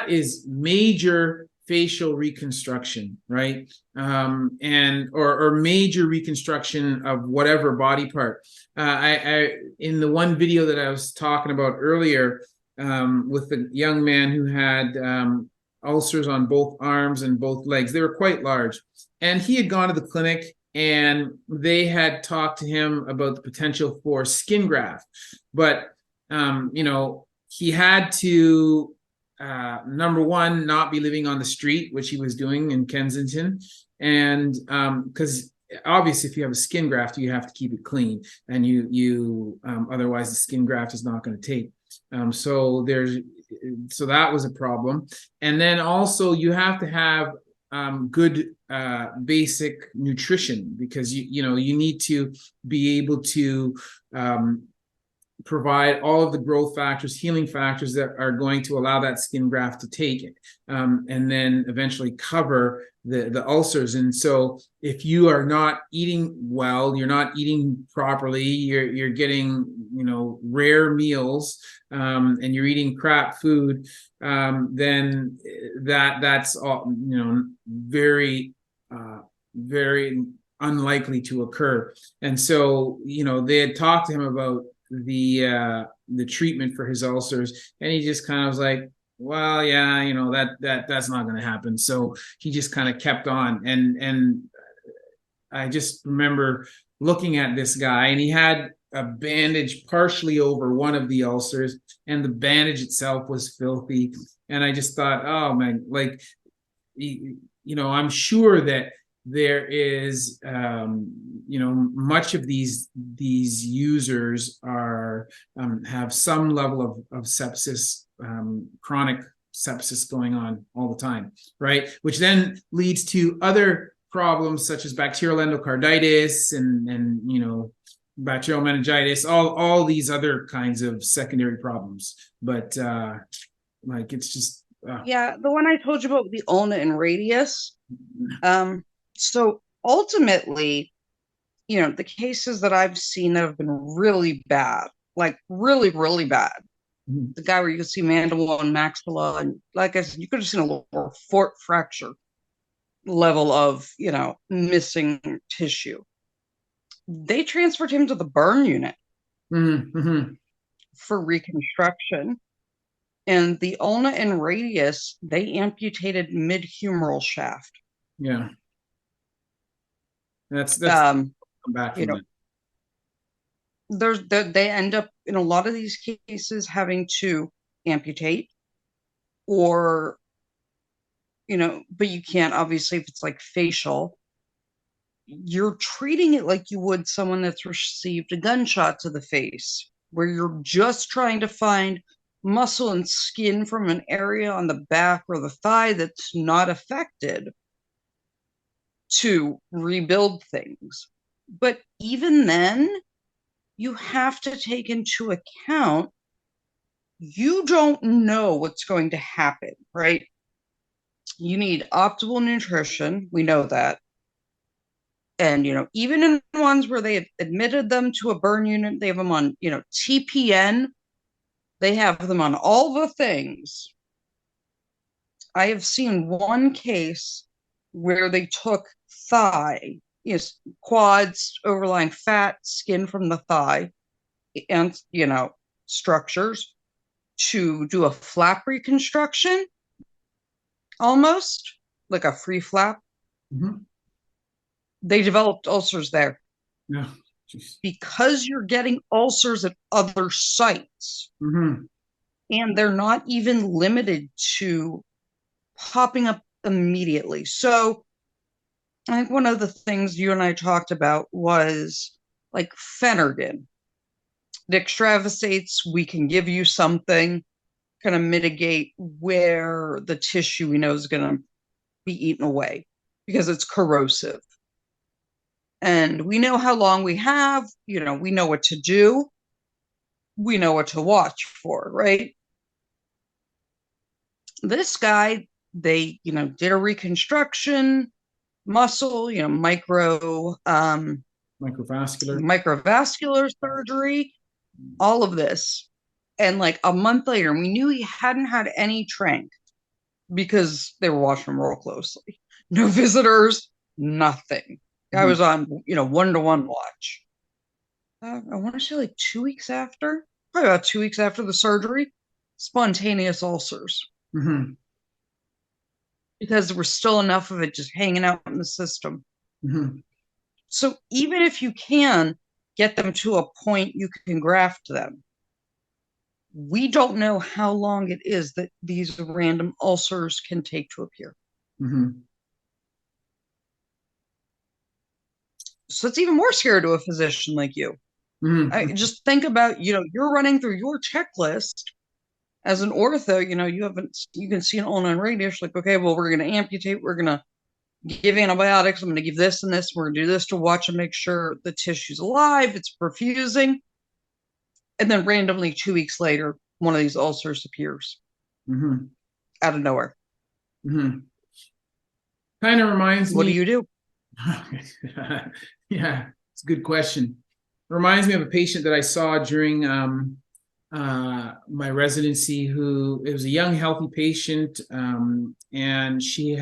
is major facial reconstruction, right? And or major reconstruction of whatever body part. I in the one video that I was talking about earlier, with the young man who had ulcers on both arms and both legs, they were quite large, and he had gone to the clinic and they had talked to him about the potential for skin graft, but he had to, number one, not be living on the street, which he was doing in Kensington, and because obviously if you have a skin graft, you have to keep it clean, and you otherwise the skin graft is not going to take. So that was a problem, and then also you have to have good basic nutrition, because you need to be able to provide all of the growth factors, healing factors that are going to allow that skin graft to take it, and then eventually cover the ulcers. And so if you are not eating well, you're not eating properly, you're getting rare meals, and you're eating crap food, then that's all very very unlikely to occur. And so they had talked to him about the treatment for his ulcers, and he just kind of was like, well, yeah, that's not going to happen. So he just kind of kept on, and I just remember looking at this guy, and he had a bandage partially over one of the ulcers, and the bandage itself was filthy, and I just thought, oh man, like, I'm sure that there is much of these users are have some level of sepsis, chronic sepsis going on all the time, right? Which then leads to other problems such as bacterial endocarditis and bacterial meningitis, all these other kinds of secondary problems. But it's just Yeah, the one I told you about, the ulna and radius. So ultimately, the cases that I've seen that have been really bad, like really, really bad. mm-hmm. The guy where you could see mandible and maxilla, and like I said, you could have seen a little fort fracture level of, missing tissue. They transferred him to the burn unit Mm-hmm. for reconstruction. And the ulna and radius, they amputated mid-humeral shaft. Yeah. That's come back You from know, that. they end up in a lot of these cases having to amputate, or but you can't, obviously, if it's like facial, you're treating it like you would someone that's received a gunshot to the face, where you're just trying to find muscle and skin from an area on the back or the thigh that's not affected to rebuild things. But even then, you have to take into account you don't know what's going to happen, right? You need optimal nutrition. We know that. And, even in ones where they have admitted them to a burn unit, they have them on, TPN, they have them on all the things. I have seen one case where they took thigh, quads, overlying fat, skin from the thigh, and, structures, to do a flap reconstruction, almost like a free flap. Mm-hmm. They developed ulcers there. Yeah. Because you're getting ulcers at other sites. Mm-hmm. And they're not even limited to popping up immediately. So I think one of the things you and I talked about was like Phenergan. The extravasates, we can give you something, kind of mitigate where the tissue we know is going to be eaten away because it's corrosive. And we know how long we have, we know what to do. We know what to watch for, right? This guy, they, did a reconstruction, muscle, microvascular surgery, all of this. And like a month later, we knew he hadn't had any Tranq because they were watching him real closely. No visitors, nothing. I was on, one-to-one watch. I want to say like 2 weeks after, probably about 2 weeks after the surgery, spontaneous ulcers. Mm-hmm. Because there was still enough of it just hanging out in the system. Mm-hmm. So even if you can get them to a point you can graft them, we don't know how long it is that these random ulcers can take to appear. Mm-hmm. So it's even more scary to a physician like you. Mm-hmm. Just think about, you're running through your checklist as an ortho. You can see an ulna and radius, like, okay, well, we're going to amputate, we're going to give antibiotics, I'm going to give this and this, we're going to do this to watch and make sure the tissue's alive, it's perfusing. And then randomly 2 weeks later, one of these ulcers appears out of nowhere. Mm-hmm. Kind of reminds me. What do you do? Yeah, it's a good question. Reminds me of a patient that I saw during my residency, who it was a young, healthy patient, and she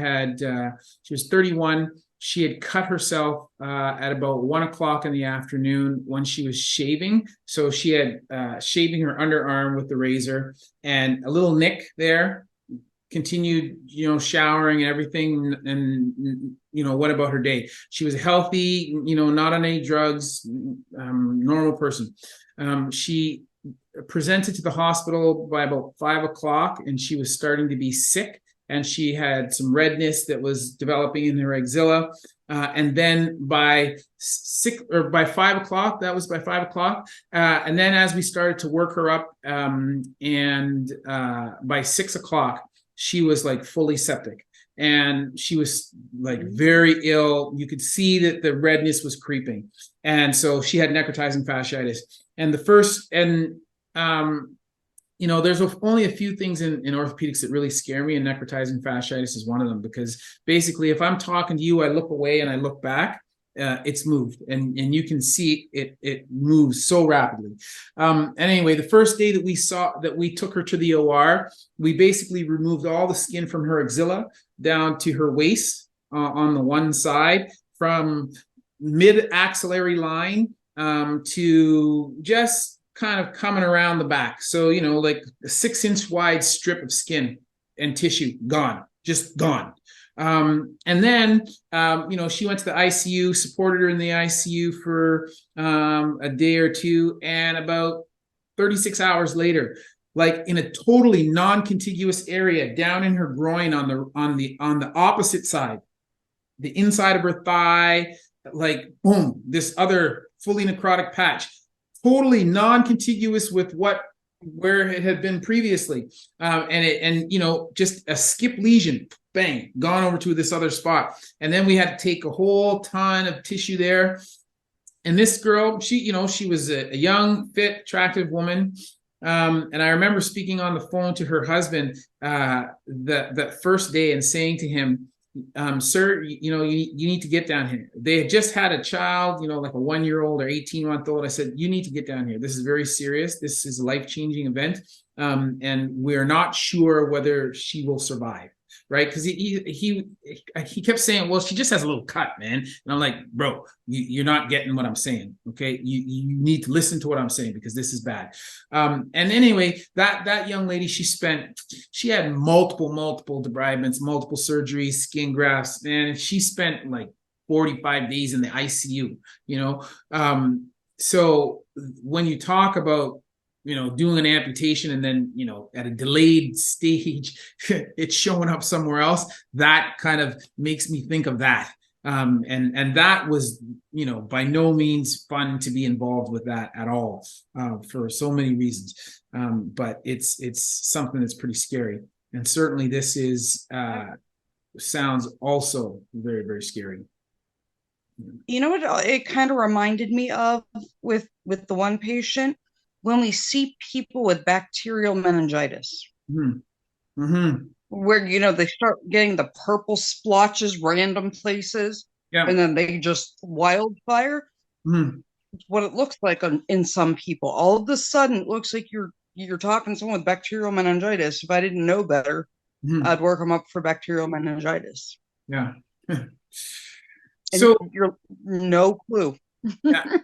was 31. She had cut herself at about 1 o'clock in the afternoon when she was shaving. So she had shaving her underarm with the razor, and a little nick there. Continued, showering and everything, and what about her day? She was healthy, not on any drugs, normal person. She presented to the hospital by about 5 o'clock, and she was starting to be sick, and she had some redness that was developing in her axilla. And then by 5 o'clock, and then as we started to work her up, and by 6 o'clock, she was like fully septic, and she was like very ill. You could see that the redness was creeping. And so she had necrotizing fasciitis. And there's only a few things in orthopedics that really scare me, and necrotizing fasciitis is one of them, because basically if I'm talking to you, I look away and I look back, it's moved, and you can see it moves so rapidly. And anyway, the first day that we took her to the OR, we basically removed all the skin from her axilla down to her waist on the one side, from mid axillary line to just kind of coming around the back. So, you know, like a 6-inch wide strip of skin and tissue gone, just gone. And then, you know, she went to the ICU, supported her in the ICU for a day or two, and about 36 hours later, like in a totally non-contiguous area down in her groin on the opposite side, the inside of her thigh, like boom, this other fully necrotic patch, totally non-contiguous with where it had been previously, and you know, just a skip lesion, bang, gone over to this other spot, and then we had to take a whole ton of tissue there. And this girl, she was a young, fit, attractive woman. And I remember speaking on the phone to her husband that first day and saying to him, sir, you know, you need to get down here. They had just had a child, you know, like a 1-year-old or 18-month-old. I said, you need to get down here. This is very serious. This is a life-changing event. And we're not sure whether she will survive. Right, because he kept saying, well, she just has a little cut, man. And I'm like, bro, you're not getting what I'm saying. Okay, you need to listen to what I'm saying, because this is bad. And anyway, that young lady, she had multiple debridements, multiple surgeries, skin grafts, and she spent like 45 days in the ICU, you know. So when you talk about, you know, doing an amputation and then, you know, at a delayed stage, it's showing up somewhere else, that kind of makes me think of that. And that was, you know, by no means fun to be involved with that at all, for so many reasons. But it's something that's pretty scary. And certainly this sounds also very, very scary. You know what it kind of reminded me of with the one patient? When we see people with bacterial meningitis, where, you know, they start getting the purple splotches random places, and then they just wildfire. What it looks like in some people. All of a sudden, it looks like you're talking to someone with bacterial meningitis. If I didn't know better, I'd work them up for bacterial meningitis. Yeah. So you're no clue. Yeah.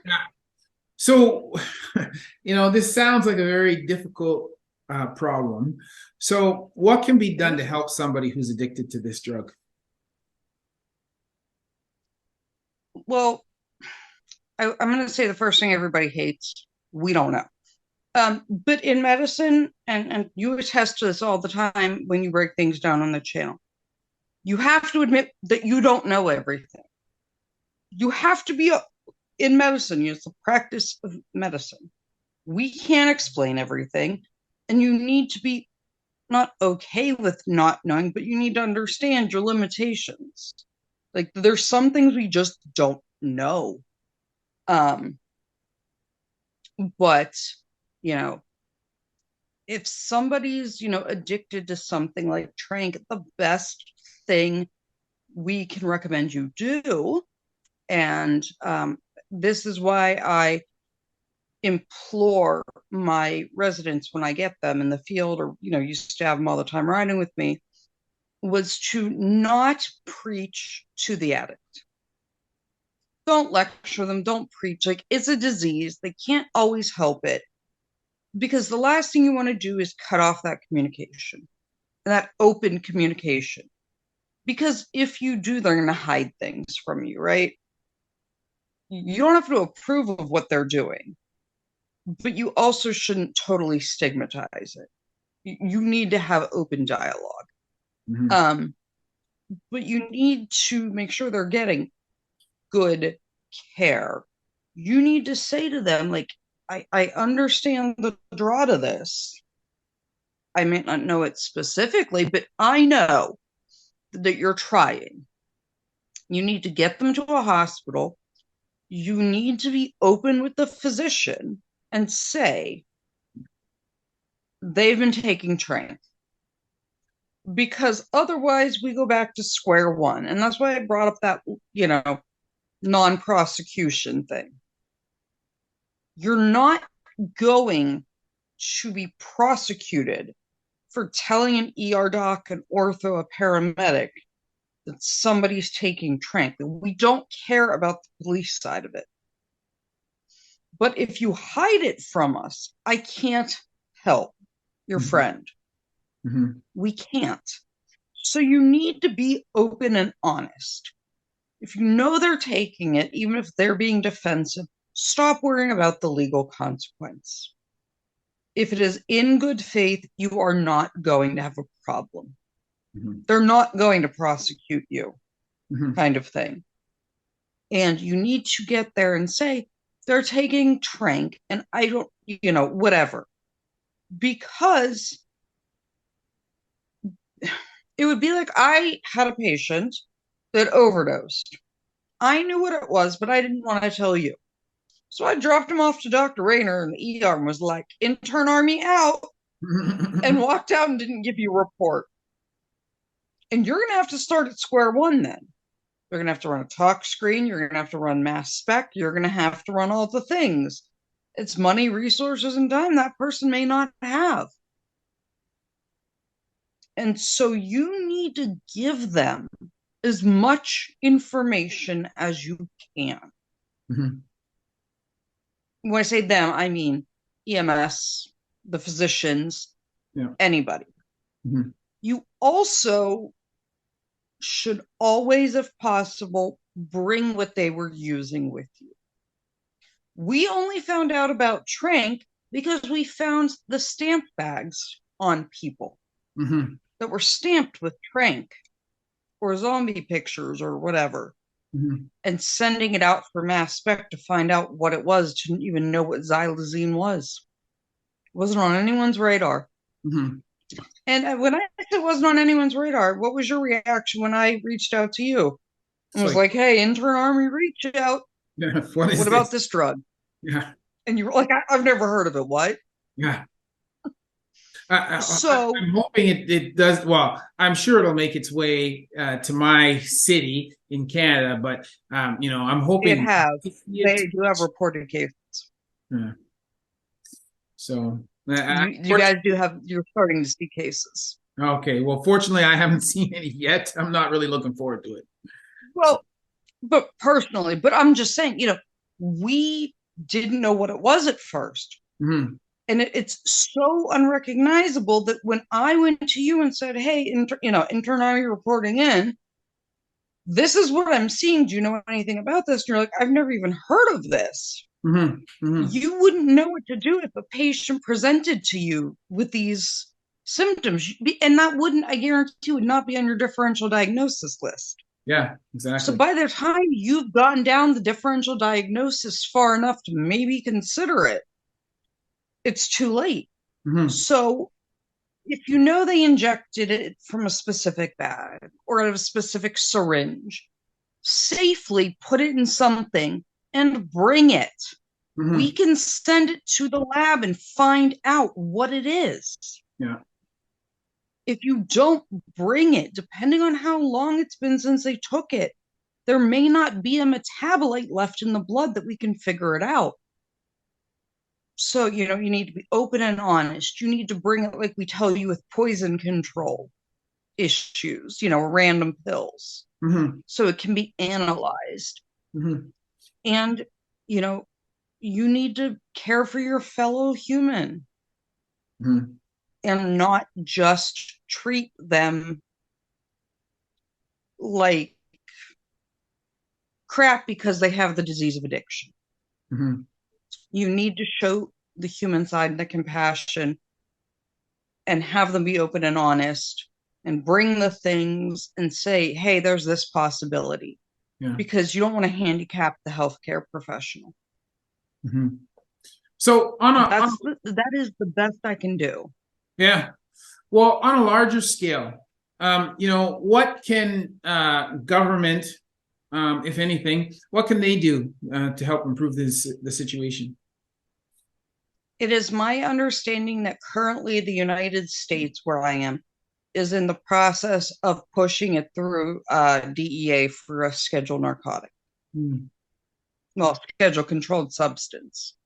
So, you know, this sounds like a very difficult problem. So what can be done to help somebody who's addicted to this drug? Well, I'm going to say the first thing everybody hates, we don't know. But in medicine, and you attest to this all the time when you break things down on the channel, you have to admit that you don't know everything. You have to be in medicine, it's the practice of medicine. We can't explain everything, and you need to be not okay with not knowing, but you need to understand your limitations. Like, there's some things we just don't know. But, you know, if somebody's, you know, addicted to something like Tranq, the best thing we can recommend you do, and this is why I implore my residents when I get them in the field, or, you know, used to have them all the time riding with me, was to not preach to the addict. Don't lecture them, don't preach. Like, it's a disease. They can't always help it. Because the last thing you want to do is cut off that communication, that open communication. Because if you do, they're going to hide things from you, right? You don't have to approve of what they're doing, but you also shouldn't totally stigmatize it. You need to have open dialogue. But you need to make sure they're getting good care. You need to say to them, like, I understand the draw to this. I may not know it specifically, but I know that you're trying. You need to get them to a hospital. You need to be open with the physician and say, they've been taking Tranq. Because otherwise we go back to square one. And that's why I brought up that, you know, non-prosecution thing. You're not going to be prosecuted for telling an ER doc, an ortho, a paramedic that somebody's taking Tranq. We don't care about the police side of it. But if you hide it from us, I can't help your friend. We can't. So you need to be open and honest. If you know they're taking it, even if they're being defensive, stop worrying about the legal consequence. If it is in good faith, you are not going to have a problem. They're not going to prosecute you, kind of thing. And you need to get there and say, they're taking Tranq, and I don't, whatever. Because it would be like I had a patient that overdosed. I knew what it was, but I didn't want to tell you. So I dropped him off to Dr. Raynor, and the ER was like, intern army out, and walked out and didn't give you a report. And you're going to have to start at square one then. You're going to have to run a talk screen. You're going to have to run mass spec. You're going to have to run all the things. It's money, resources, and time that person may not have. And so you need to give them as much information as you can. When I say them, I mean EMS, the physicians, anybody. You also should always, if possible, bring what they were using with you. We only found out about Tranq because we found the stamp bags on people that were stamped with Tranq or zombie pictures or whatever, and sending it out for mass spec to find out what it was. Didn't even know what xylazine was. It wasn't on anyone's radar. And when I said it wasn't on anyone's radar, what was your reaction when I reached out to you? I was like, hey, intern army, reach out. What about this drug? Yeah. And you were like, I've never heard of it. What? Yeah. So I'm hoping it does. Well, I'm sure it'll make its way to my city in Canada, but I'm hoping it has. They do have reported cases. Yeah. So you guys do have. You're starting to see cases. Okay. Well, fortunately, I haven't seen any yet. I'm not really looking forward to it. Well, but personally, but I'm just saying, we didn't know what it was at first. And it's so unrecognizable that when I went to you and said, hey, intern army reporting in, this is what I'm seeing. Do you know anything about this? And you're like, I've never even heard of this. You wouldn't know what to do if a patient presented to you with these symptoms. And that wouldn't, I guarantee, would not be on your differential diagnosis list. Yeah, exactly. So by the time you've gotten down the differential diagnosis far enough to maybe consider it, it's too late. So if you know they injected it from a specific bag or out of a specific syringe, safely put it in something and bring it. We can send it to the lab and find out what it is. Yeah. If you don't bring it, depending on how long it's been since they took it, there may not be a metabolite left in the blood that we can figure it out. So, you need to be open and honest. You need to bring it like we tell you with poison control issues, random pills. So it can be analyzed. And, you need to care for your fellow human and not just treat them like crap because they have the disease of addiction. You need to show the human side and the compassion and have them be open and honest and bring the things and say, hey, there's this possibility. Because you don't want to handicap the healthcare professional. So that is the best I can do. Yeah. Well, on a larger scale, what can government, if anything, what can they do to help improve the situation? It is my understanding that currently the United States, where I am, is in the process of pushing it through DEA for a scheduled narcotic. Well, schedule controlled substance.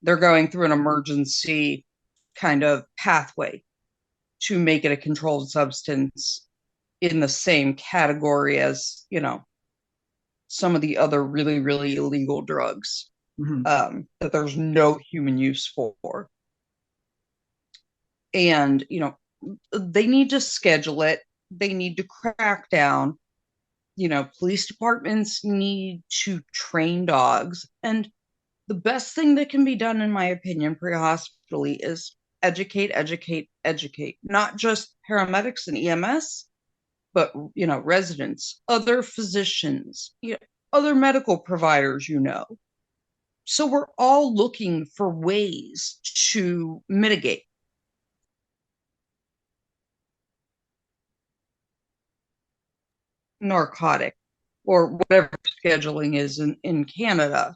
They're going through an emergency kind of pathway to make it a controlled substance in the same category as, some of the other really, really illegal drugs. that there's no human use for. And, you know, they need to schedule it. They need to crack down. You know, police departments need to train dogs. And the best thing that can be done, in my opinion, pre-hospitally is educate, educate, educate. Not just paramedics and EMS, but, you know, residents, other physicians, you know, other medical providers, you know. So we're all looking for ways to mitigate. Narcotic or whatever scheduling is in Canada,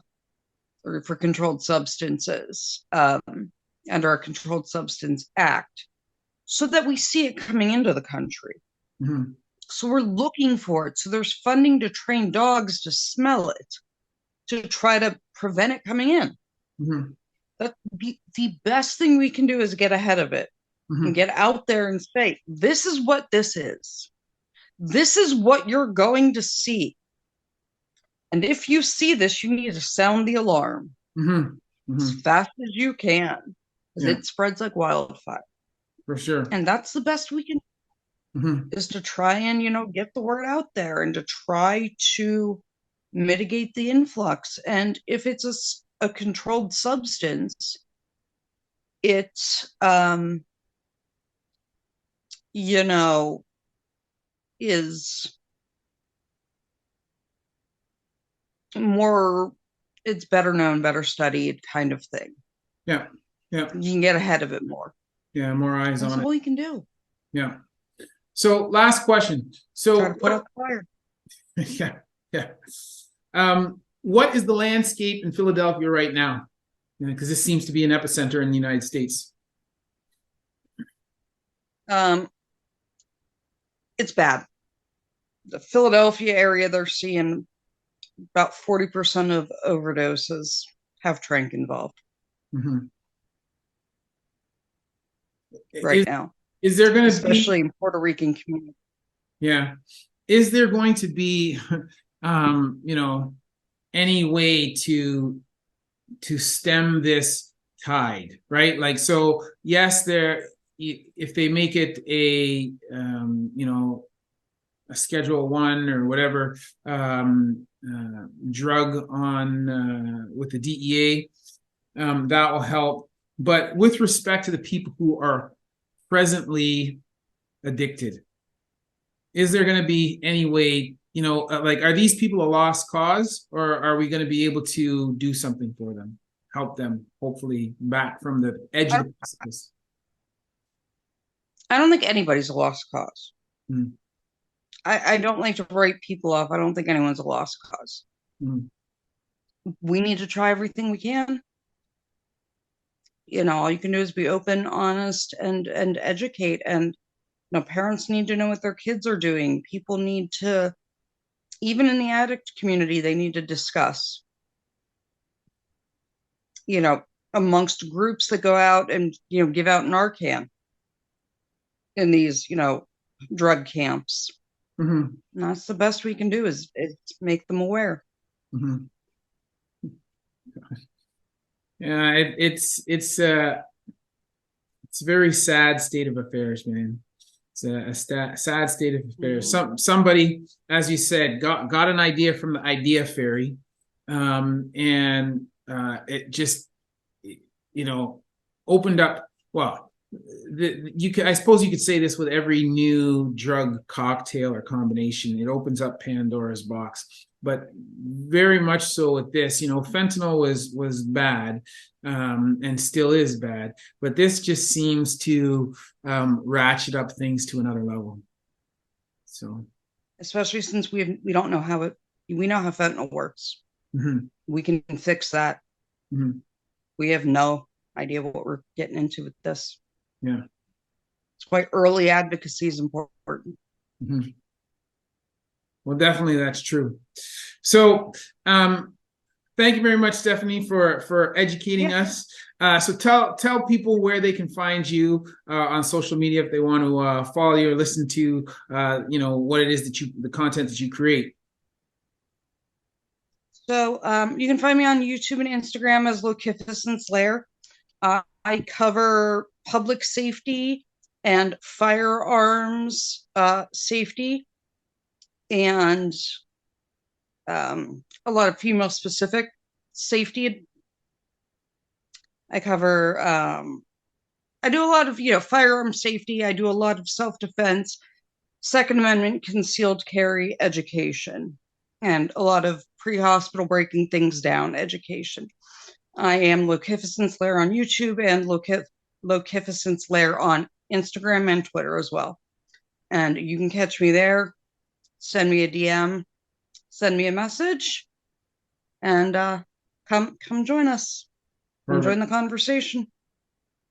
or for controlled substances, under our Controlled Substance Act, so that we see it coming into the country. So we're looking for it. So there's funding to train dogs to smell it, to try to prevent it coming in. That the best thing we can do is get ahead of it and get out there and say, this is what this is. This is what you're going to see. And if you see this, you need to sound the alarm as fast as you can, because it spreads like wildfire. For sure. And that's the best we can do, is to try and, you know, get the word out there and to try to mitigate the influx. And if it's a controlled substance, it's, you know, is more, it's better known, better studied kind of thing. Yeah. Yeah. You can get ahead of it more. Yeah. More eyes on it. That's all you can do. Yeah. So last question. So try to put out the fire. Yeah. Yeah. What is the landscape in Philadelphia right now? Because this seems to be an epicenter in the United States. It's bad. The Philadelphia area, they're seeing about 40% of overdoses have Tranq involved right now. Is there going to be, especially in Puerto Rican community? Yeah. Is there going to be, you know, any way to stem this tide, right? Like, so yes, if they make it a, you know, a Schedule 1 or whatever drug on with the DEA, that will help. But with respect to the people who are presently addicted, is there going to be any way, you know, like, are these people a lost cause, or are we going to be able to do something for them, help them hopefully back from the edge of the precipice? I don't think anybody's a lost cause. I don't like to write people off. I don't think anyone's a lost cause. We need to try everything we can. You know, all you can do is be open, honest, and educate. And, you know, parents need to know what their kids are doing. People need to, even in the addict community, they need to discuss, you know, amongst groups that go out and, you know, give out Narcan in these, you know, drug camps. And that's the best we can do, is make them aware. Yeah, it's a very sad state of affairs, man. It's a sad state of affairs. Somebody, as you said, got an idea from the idea fairy, and it just, you know, opened up. Well, I suppose you could say this with every new drug cocktail or combination. It opens up Pandora's box. But very much so with this, you know, fentanyl was bad, and still is bad. But this just seems to ratchet up things to another level. So, especially since we don't know how we know how fentanyl works. We can fix that. We have no idea what we're getting into with this. Yeah, it's quite early advocacy is important. Well, definitely that's true. So, thank you very much, Stephanie, for educating us. So tell people where they can find you on social media if they want to follow you or listen to you know, what it is that the content that you create. So you can find me on YouTube and Instagram as Lokificent Slayer. I cover public safety and firearms safety, and a lot of female specific safety. I cover I do a lot of firearm safety. I do a lot of self-defense, Second Amendment, concealed carry education, and a lot of pre-hospital breaking things down education. I am Lokificent Slayer on YouTube and Lokificent Slayer on Instagram and Twitter as well. And you can catch me there. Send me a DM, send me a message, and come join us. Come join the conversation.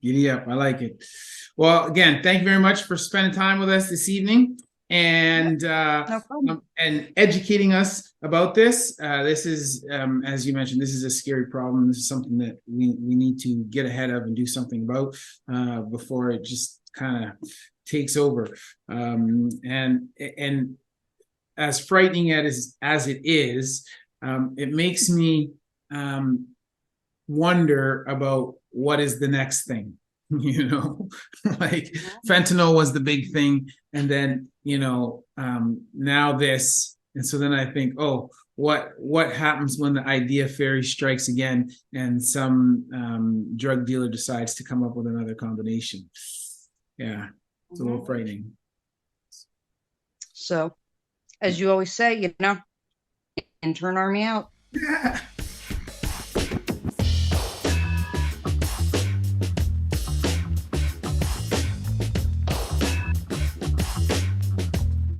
Giddy up. I like it. Well, again, thank you very much for spending time with us this evening and No problem. and educating us about this. This is, as you mentioned, this is a scary problem. This is something that we need to get ahead of and do something about before it just kind of takes over. And as frightening as it is, it makes me wonder about what is the next thing. Like fentanyl was the big thing, and then now this, and so then I think, oh, what happens when the idea fairy strikes again and some drug dealer decides to come up with another combination? Yeah, it's a little frightening. So, as you always say, intern army out.